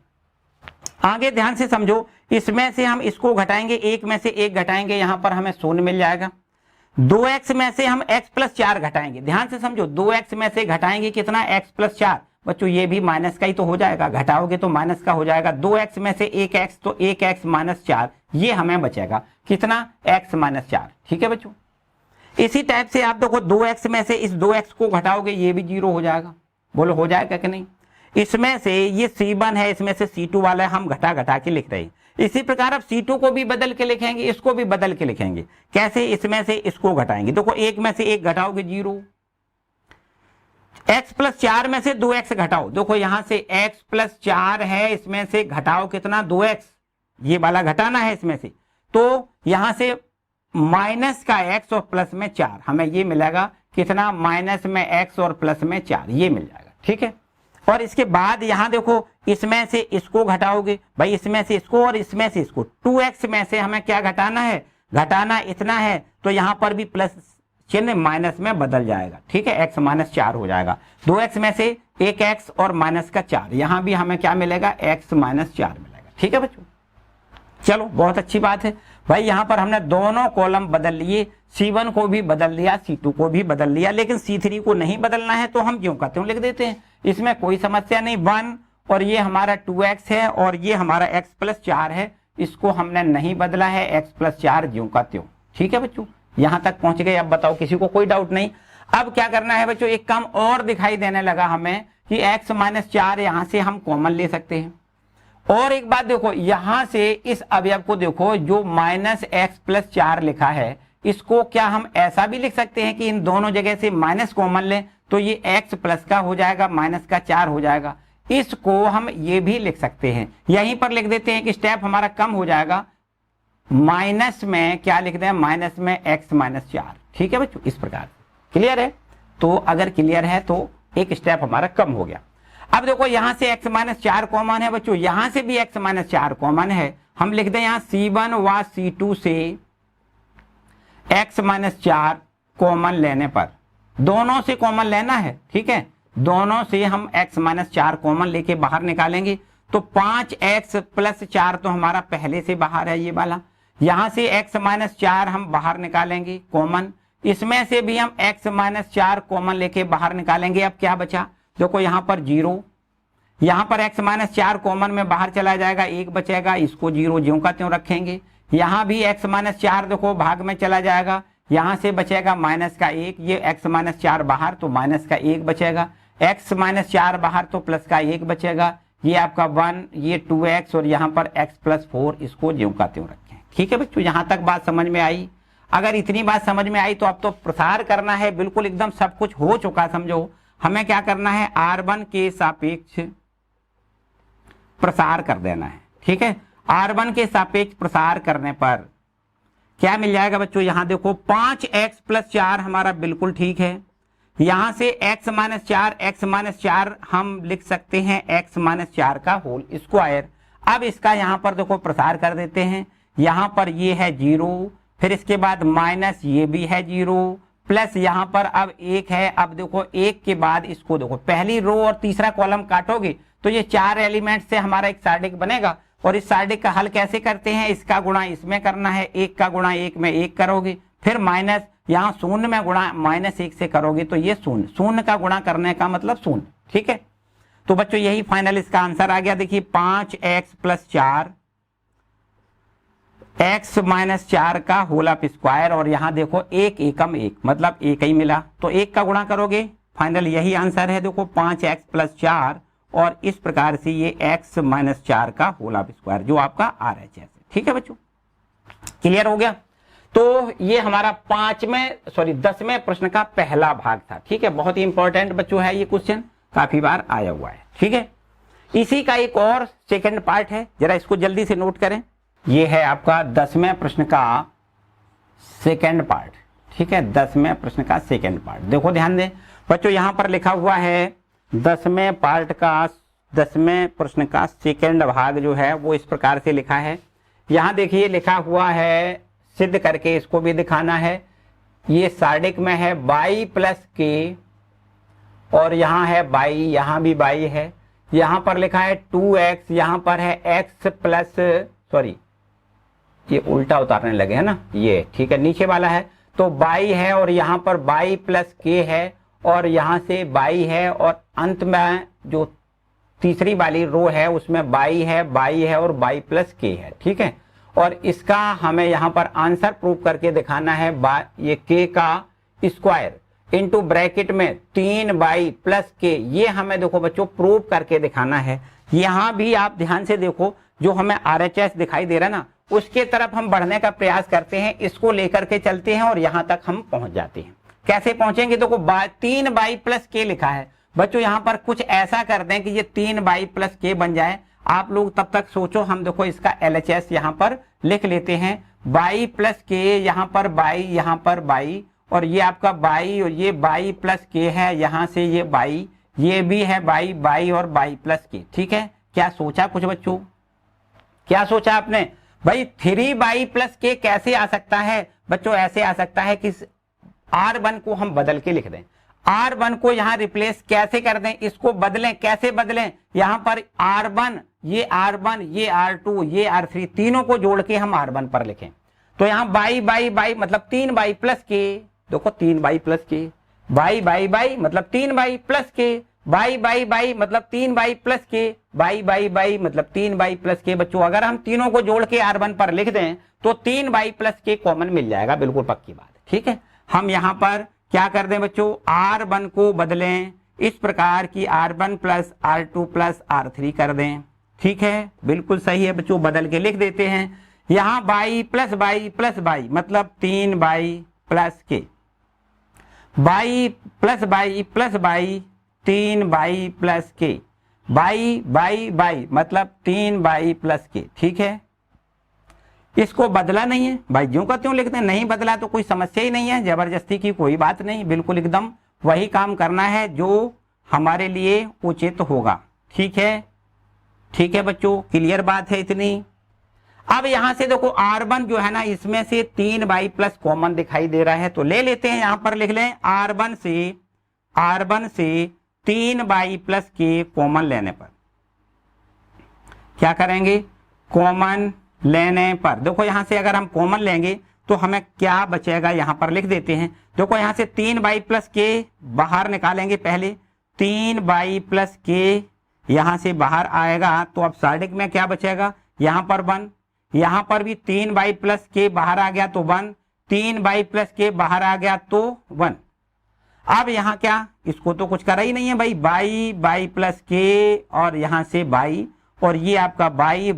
आगे ध्यान से समझो, इसमें से हम इसको घटाएंगे, 1 में से 1 घटाएंगे, यहां पर हमें 0 मिल जाएगा। 2x में से हम x प्लस 4 घटाएंगे, ध्यान से समझो, 2x में से घटाएंगे कितना, x प्लस 4 बच्चों, ये भी माइनस का ही तो हो जाएगा, घटाओगे तो माइनस का हो जाएगा। 2x में से 1x तो 1x माइनस 4, ये हमें बचेगा कितना, x माइनस 4। ठीक है बच्चों। इसी टाइप से आप देखो 2x में से इस 2x को घटाओगे ये भी 0 हो जाएगा, बोलो हो जाएगा कि नहीं। इसमें से ये C1 है, इसमें से C2 वाला हम घटा के लिख रहे हैं। इसी प्रकार अब C2 को भी बदल के लिखेंगे, इसको भी बदल के लिखेंगे। कैसे, इसमें से इसको घटाएंगे, देखो 1 में से 1 घटाओगे 0, x प्लस 4 में से 2x घटाओ, देखो यहां से x प्लस 4 है, इसमें से घटाओ कितना, 2x, ये वाला घटाना है इसमें से, तो यहां से माइनस का x और प्लस में 4, हमें ये मिलेगा कितना, माइनस में x और प्लस में 4, ये मिल जाएगा। ठीक है, और इसके बाद यहां देखो इसमें से इसको घटाओगे, भाई इसमें से इसको और इसमें से इसको, 2x में से हमें क्या घटाना है, घटाना इतना है, तो यहां पर भी प्लस चिन्ह माइनस में बदल जाएगा। ठीक है, x माइनस 4 हो जाएगा। 2x में से 1x और माइनस का 4, यहां भी हमें क्या मिलेगा, x माइनस 4 मिलेगा। ठीक है बच्चों, चलो बहुत अच्छी बात है भाई। यहां पर हमने दोनों कॉलम बदल लिए, C1 को भी बदल लिया, C2 को भी बदल लिया, लेकिन C3 को नहीं बदलना है तो हम ज्यों का त्यों लिख देते हैं, इसमें कोई समस्या नहीं। 1 और ये हमारा 2x है और ये हमारा x प्लस 4 है, इसको हमने नहीं बदला है, x प्लस 4 ज्यों का त्यों। ठीक है बच्चों, यहां तक पहुंच गए। अब बताओ किसी को कोई डाउट नहीं। अब क्या करना है बच्चों, एक काम और दिखाई देने लगा हमें कि x माइनस 4 यहां से हम कॉमन ले सकते हैं। और एक बात देखो, यहां से इस अवयव को देखो जो माइनस x प्लस 4 लिखा है, इसको क्या हम ऐसा भी लिख सकते हैं कि इन दोनों जगह से माइनस कॉमन लें तो ये x प्लस का हो जाएगा, माइनस का 4 हो जाएगा। इसको हम ये भी लिख सकते हैं, यहीं पर लिख देते हैं कि स्टेप हमारा कम हो जाएगा, माइनस में क्या लिख दें, माइनस में x माइनस 4। ठीक है बच्चों, इस प्रकार क्लियर है। तो अगर क्लियर है तो एक स्टेप हमारा कम हो गया। अब देखो यहां से x माइनस 4 कॉमन है बच्चों, यहां से भी x माइनस 4 कॉमन है, हम लिख दें यहां C1 व C2 से x माइनस 4 कॉमन लेने पर, दोनों से कॉमन लेना है, ठीक है, दोनों से हम x माइनस 4 कॉमन लेके बाहर निकालेंगे तो 5x प्लस 4 तो हमारा पहले से बाहर है ये वाला, यहां से x माइनस 4 हम बाहर निकालेंगे कॉमन, इसमें से भी हम x माइनस 4 कॉमन लेके बाहर निकालेंगे। अब क्या बचा, देखो यहां पर 0, यहां पर x माइनस 4 कॉमन में बाहर चला जाएगा, 1 बचेगा, इसको 0 ज्यों का त्यों रखेंगे। यहां भी x माइनस 4 देखो भाग में चला जाएगा, यहां से बचेगा माइनस का 1, ये x माइनस 4 बाहर तो माइनस का 1 बचेगा, x माइनस 4 बाहर तो प्लस का 1 बचेगा, ये आपका 1, ये 2x और यहाँ पर x प्लस 4, इसको ज्यों का त्यों रखें। ठीक है बच्चों, यहां तक बात समझ में आई। अगर इतनी बात समझ में आई तो अब तो प्रसार करना है, बिल्कुल एकदम सब कुछ हो चुका समझो। हमें क्या करना है, R1 के सापेक्ष प्रसार कर देना है। ठीक है, R1 के सापेक्ष प्रसार करने पर क्या मिल जाएगा बच्चों, यहां देखो 5x प्लस 4 हमारा बिल्कुल ठीक है, यहां से x माइनस 4 हम लिख सकते हैं x माइनस 4 का होल स्क्वायर। अब इसका यहां पर देखो प्रसार कर देते हैं, यहां पर ये है 0, फिर इसके बाद माइनस ये भी है 0, प्लस यहां पर अब 1 है। अब देखो 1 के बाद इसको देखो पहली रो और तीसरा कॉलम काटोगे तो ये 4 एलिमेंट से हमारा एक सार्डिक बनेगा, और इस सार्डिक का हल कैसे करते हैं, इसका गुणा इसमें करना है, 1 का गुणा 1 में 1 करोगे, फिर माइनस यहाँ 0 में गुणा माइनस 1 से करोगे तो ये 0, 0 का गुणा करने का मतलब 0। ठीक है, तो बच्चों यही फाइनल इसका आंसर आ गया। देखिए 5x प्लस 4 x माइनस 4 का होल ऑफ स्क्वायर, और यहां देखो 1 एकम 1 मतलब 1 ही मिला, तो 1 का गुणा करोगे, फाइनल यही आंसर है। देखो 5x प्लस 4 और इस प्रकार से ये x माइनस 4 का होल ऑफ स्क्वायर जो आपका RHS है। ठीक है बच्चों, क्लियर हो गया। तो ये हमारा 10वें प्रश्न का पहला भाग था। ठीक है, बहुत ही इंपॉर्टेंट बच्चों है ये क्वेश्चन, काफी बार आया हुआ है। ठीक है, इसी का एक और सेकंड पार्ट है, जरा इसको जल्दी से नोट करें। ये है आपका 10वें प्रश्न का सेकंड पार्ट। ठीक है, 10वें प्रश्न का सेकंड पार्ट, देखो ध्यान दें बच्चों, यहां पर लिखा हुआ है 10वें पार्ट का 10वें प्रश्न का सेकंड भाग जो है वो इस प्रकार से लिखा है। यहां देखिए लिखा हुआ है, सिद्ध करके इसको भी दिखाना है। ये सार्डिक में है बाई प्लस के, और यहां है बाई, यहां भी बाई है, यहां पर लिखा है 2x, यहां पर है x प्लस, सॉरी ये उल्टा उतारने लगे है ना, ये ठीक है नीचे वाला है, तो बाई है और यहां पर बाई प्लस के है, और यहां से बाई है, और अंत में जो तीसरी वाली रो है उसमें बाई है और बाई प्लस के है। ठीक है, और इसका हमें यहां पर आंसर प्रूव करके दिखाना है, ये के का स्क्वायर इनटू ब्रैकेट में 3 बाई प्लस के, ये हमें देखो बच्चों प्रूव करके दिखाना है। यहां भी आप ध्यान से देखो, जो हमें RHS दिखाई दे रहा है ना, उसके तरफ हम बढ़ने का प्रयास करते हैं, इसको लेकर के चलते हैं और यहां तक हम पहुंच जाते हैं। कैसे पहुंचेंगे, देखो 3 बाई प्लस के लिखा है बच्चों, यहां पर कुछ ऐसा कर दें कि ये 3 बाई प्लस के बन जाए। आप लोग तब तक सोचो, हम देखो इसका LHS यहां पर लिख लेते हैं, बाई प्लस के, यहां पर बाई, यहां पर बाई, और ये आपका बाई, और ये बाई प्लस के है, यहां से ये बाई, ये भी है बाई, बाई और बाई प्लस के। ठीक है, क्या सोचा कुछ बच्चों, क्या सोचा आपने भाई, 3 बाई प्लस के कैसे आ सकता है बच्चों, ऐसे आ सकता है कि R1 को हम बदल के लिख दें, R1 को यहां रिप्लेस कैसे कर दें, इसको बदलें, कैसे बदलें, यहां पर R1, ये R1, ये R2, ये R3, तीनों को जोड़ के हम R1 पर लिखें, तो यहां बाई बाई बाई मतलब 3 बाई प्लस के, देखो 3 बाई प्लस के, बाई बाई बाई मतलब 3 बाई प्लस के, बाई बाई बाई मतलब 3 बाई प्लस के, बाई बाई बाई मतलब 3 बाई प्लस के। बच्चों अगर हम तीनों को जोड़ के R1 पर लिख दें तो 3 बाई प्लस के कॉमन मिल जाएगा, बिल्कुल पक्की बात है। ठीक है, हम यहां पर क्या कर दें बच्चों, R1 को बदलें इस प्रकार की R1 plus R2 plus R3 कर दें। ठीक है, बिल्कुल सही है बच्चों, बदल के लिख देते हैं। यहां बाई प्लस बाई मतलब 3 बाई प्लस के, by plus by 3 by plus के, बाई मतलब 3 प्लस के, ठीक है। इसको बदला नहीं है भाई, ज्यों का त्यों लिखते हैं, नहीं बदला तो कोई समस्या ही नहीं है, जबरदस्ती की कोई बात नहीं, बिल्कुल एकदम वही काम करना है जो हमारे लिए उचित होगा, ठीक है। ठीक है बच्चों, क्लियर बात है इतनी। अब यहां से देखो R1 जो है ना, इसमें से 3 प्लस कॉमन दिखाई दे रहा है, तो ले लेते हैं, यहां पर लिख लें R1 से 3 प्लस के कॉमन लेने पर क्या करेंगे, कॉमन लेने पर देखो यहां से अगर हम कॉमन लेंगे तो हमें क्या बचेगा, यहां पर लिख देते हैं। देखो यहां से 3 प्लस के बाहर निकालेंगे, पहले 3 प्लस के यहां से बाहर आएगा, तो अब साइड में क्या बचेगा, यहां पर 1, यहां पर भी 3 प्लस के बाहर आ गया तो 1, 3 प्लस के बाहर आ गया तो 1। अब यहां क्या, इसको तो कुछ करा ही नहीं है भाई, बाई प्लस के और यहां से बाई, और ये आपका बाई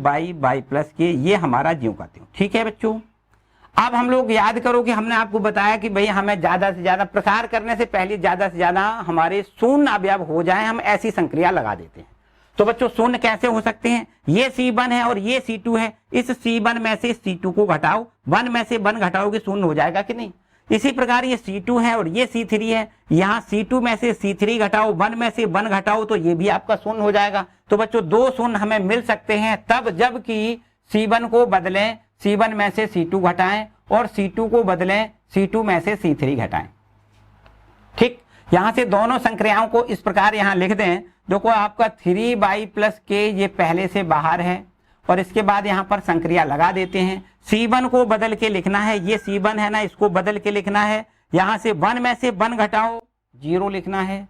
प्लस के, ये हमारा ज्यों का त्यों, ठीक है बच्चों। अब हम लोग याद करो कि हमने आपको बताया कि भाई हमें ज्यादा से ज्यादा प्रसार करने से पहले ज्यादा से ज्यादा हमारे शून्य अवयव हो जाए, हम ऐसी संक्रिया लगा देते हैं। तो बच्चों शून्य कैसे हो सकते हैं, ये C1 है और ये C2 है, इस C1 में से C2 को घटाओ, 1 में से 1 घटाओगे शून्य हो जाएगा कि नहीं। इसी प्रकार ये C2 है और ये C3 है, यहाँ C2 में से C3 घटाओ, 1 में से 1 घटाओ तो ये भी आपका शून्य हो जाएगा। तो बच्चों 2 शून्य हमें मिल सकते हैं तब जब कि C1 को बदलें, C1 में से C2 घटाएं, और C2 को बदलें, C2 में से C3 घटाएं, ठीक। यहां से दोनों संक्रियाओं को इस प्रकार यहां लिख दें। देखो आपका 3 प्लस के ये पहले से बाहर है, और इसके बाद यहां पर संक्रिया लगा देते हैं। C1 को बदल के लिखना है, ये C1 है ना, इसको बदल के लिखना है। यहां से 1 में से 1 घटाओ, 0 लिखना है।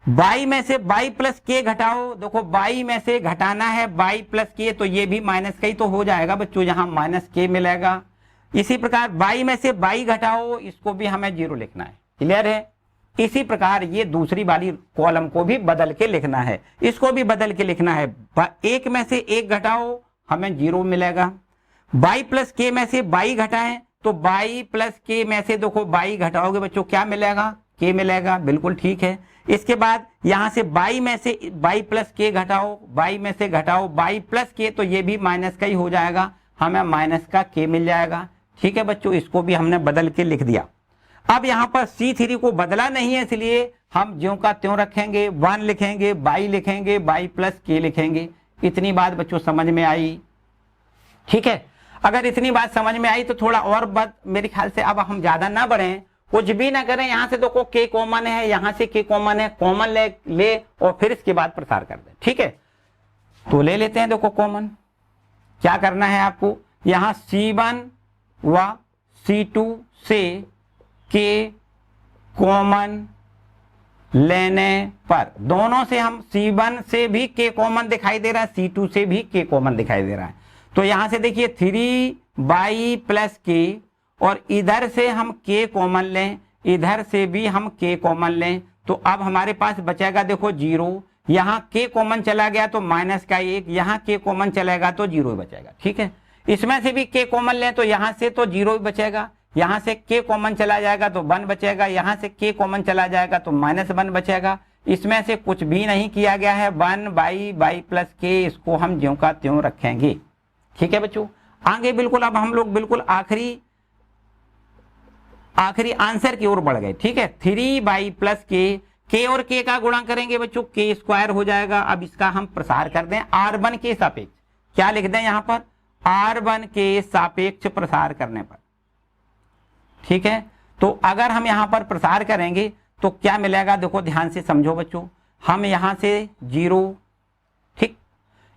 बाई में से बाई प्लस के घटाओ, देखो बाई में से घटाना है बाई प्लस के, तो ये भी माइनस का ही तो हो जाएगा बच्चों, यहाँ माइनस के मिलेगा। इसी प्रकार बाई में से बाई घटाओ, इसको भी हमें 0 लिखना है, क्लियर है। इसी प्रकार ये दूसरी वाली कॉलम को भी बदल के लिखना है, इसको भी बदल के लिखना है। 1 में से 1 घटाओ, हमें 0 मिलेगा। बाई प्लस के में से बाई घटाएं, तो बाई प्लस के में से देखो बाई घटाओगे बच्चों, क्या मिलेगा, के मिलेगा, बिल्कुल ठीक है। इसके बाद यहां से बाई में से बाई प्लस के घटाओ, बाई में से घटाओ बाई प्लस के, तो ये भी माइनस का ही हो जाएगा, हमें माइनस का के मिल जाएगा, ठीक है बच्चों। इसको भी हमने बदल के लिख दिया। अब यहां पर C3 को बदला नहीं है, इसलिए हम ज्यों का त्यों रखेंगे, 1 लिखेंगे, बाई लिखेंगे, बाई प्लस के लिखेंगे। इतनी बात बच्चों समझ में आई, ठीक है। अगर इतनी बात समझ में आई तो थोड़ा और बात मेरे ख्याल से, अब हम ज्यादा ना बढ़े, कुछ भी ना करें, यहां से देखो के कॉमन है, यहां से के कॉमन है, कॉमन ले और फिर इसके बाद प्रसार कर दे, ठीक है। तो ले लेते हैं, देखो कॉमन क्या करना है आपको, यहां C1 व C2 से के कॉमन लेने पर, दोनों से हम C1 से भी के कॉमन दिखाई दे रहा है, C2 से भी के कॉमन दिखाई दे रहा है। तो यहां से देखिए 3 प्लस के, और इधर से हम के कॉमन लें, इधर से भी हम के कॉमन लें, तो अब हमारे पास बचेगा देखो 0, यहाँ के कॉमन चला गया तो माइनस का 1, यहाँ के कॉमन चलेगा तो 0 बचेगा, ठीक है। इसमें से भी के कॉमन लें तो यहाँ से तो 0 बचेगा, यहाँ से के कॉमन चला जाएगा तो 1 बचेगा, यहाँ से के कॉमन चला जाएगा तो -1 बचेगा। इसमें से कुछ भी नहीं किया गया है, 1 बाई प्लस के, इसको हम ज्यों का त्यों रखेंगे, ठीक है बच्चों। आगे बिल्कुल अब हम लोग बिल्कुल आखिरी आंसर की ओर बढ़ गए, ठीक है। 3 प्लस के और के का गुणा करेंगे बच्चों, के स्क्वायर हो जाएगा। अब इसका हम प्रसार कर दें R1 के सापेक्ष, क्या लिख दें यहाँ पर, R1 के सापेक्ष प्रसार करने पर, ठीक है। तो अगर हम यहाँ पर प्रसार करेंगे तो क्या मिलेगा, देखो ध्यान से समझो बच्चों, हम यहाँ से 0, ठीक,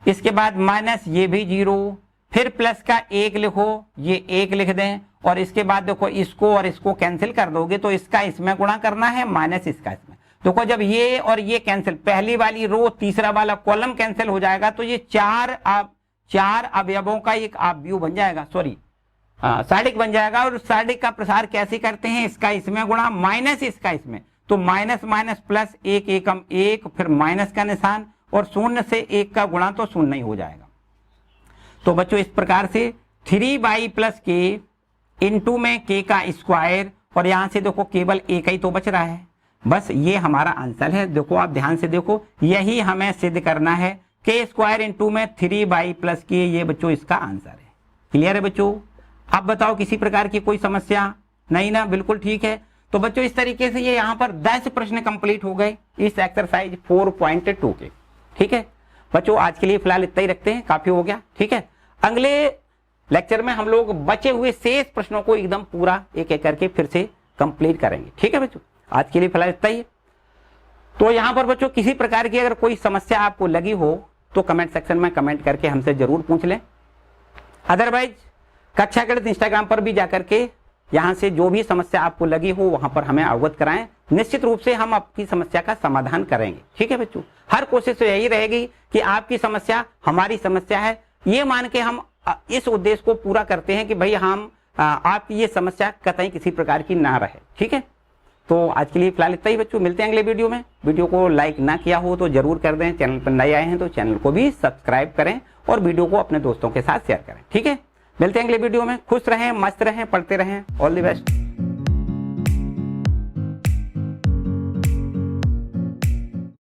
इसके बाद माइनस ये भी 0, फिर प्लस का 1 लिखो, ये 1 लिख दें, और इसके बाद देखो इसको और इसको कैंसिल कर दोगे तो इसका इसमें गुणा करना है, माइनस इसका इसमें। देखो जब ये और ये कैंसिल, पहली वाली रो तीसरा वाला कॉलम कैंसिल हो जाएगा, तो ये चार अवयवों का एक अवयव बन जाएगा, सॉरी सार्डिक बन जाएगा। और सार्डिक का प्रसार कैसे करते हैं, इसका इसमें गुणा, माइनस इसका इसमें, तो माइनस माइनस प्लस, 1 एकम 1, फिर माइनस का निशान, और 0 से 1 का गुणा तो 0 ही हो जाएगा। तो बच्चों इस प्रकार से 3 प्लस के इंटू में के का स्क्वायर, और यहां से देखो केवल 1 ही तो बच रहा है, बस ये हमारा आंसर है। देखो आप ध्यान से देखो, यही हमें सिद्ध करना है। के स्क्वायर इंटू में 3y प्लस के, ये बच्चों इसका आंसर है। क्लियर है बच्चों? अब बताओ किसी प्रकार की कोई समस्या नहीं ना? बिल्कुल ठीक है। तो बच्चों इस तरीके से ये यहाँ पर 10 प्रश्न कंप्लीट हो गए इस एक्सरसाइज 4.2 के। ठीक है बच्चों, आज के लिए फिलहाल इतना ही रखते हैं, काफी हो गया। ठीक है, अगले लेक्चर में हम लोग बचे हुए शेष प्रश्नों को एकदम पूरा एक एक करके फिर से कंप्लीट करेंगे। ठीक है बच्चों, आज के लिए फिलहाल इतना ही। तो यहाँ पर बच्चों किसी प्रकार की अगर कोई समस्या आपको लगी हो तो कमेंट सेक्शन में कमेंट करके हमसे जरूर पूछ लें। अदरवाइज कक्षा गणित इंस्टाग्राम पर भी जाकर के यहाँ से जो भी समस्या आपको लगी हो वहां पर हमें अवगत कराएं। निश्चित रूप से हम आपकी समस्या का समाधान करेंगे। ठीक है बच्चों, हर कोशिश तो यही रहेगी कि आपकी समस्या हमारी समस्या है, ये मान के हम इस उद्देश्य को पूरा करते हैं कि भाई हम आपकी ये समस्या कतई किसी प्रकार की ना रहे। ठीक है, तो आज के लिए फिलहाल इतना ही बच्चों, मिलते हैं अगले वीडियो में। वीडियो को लाइक ना किया हो तो जरूर कर दें, चैनल पर नए आए हैं तो चैनल को भी सब्सक्राइब करें और वीडियो को अपने दोस्तों के साथ शेयर करें। ठीक है, मिलते हैं अगले वीडियो में। खुश रहें, मस्त रहें, पढ़ते रहें। All the best.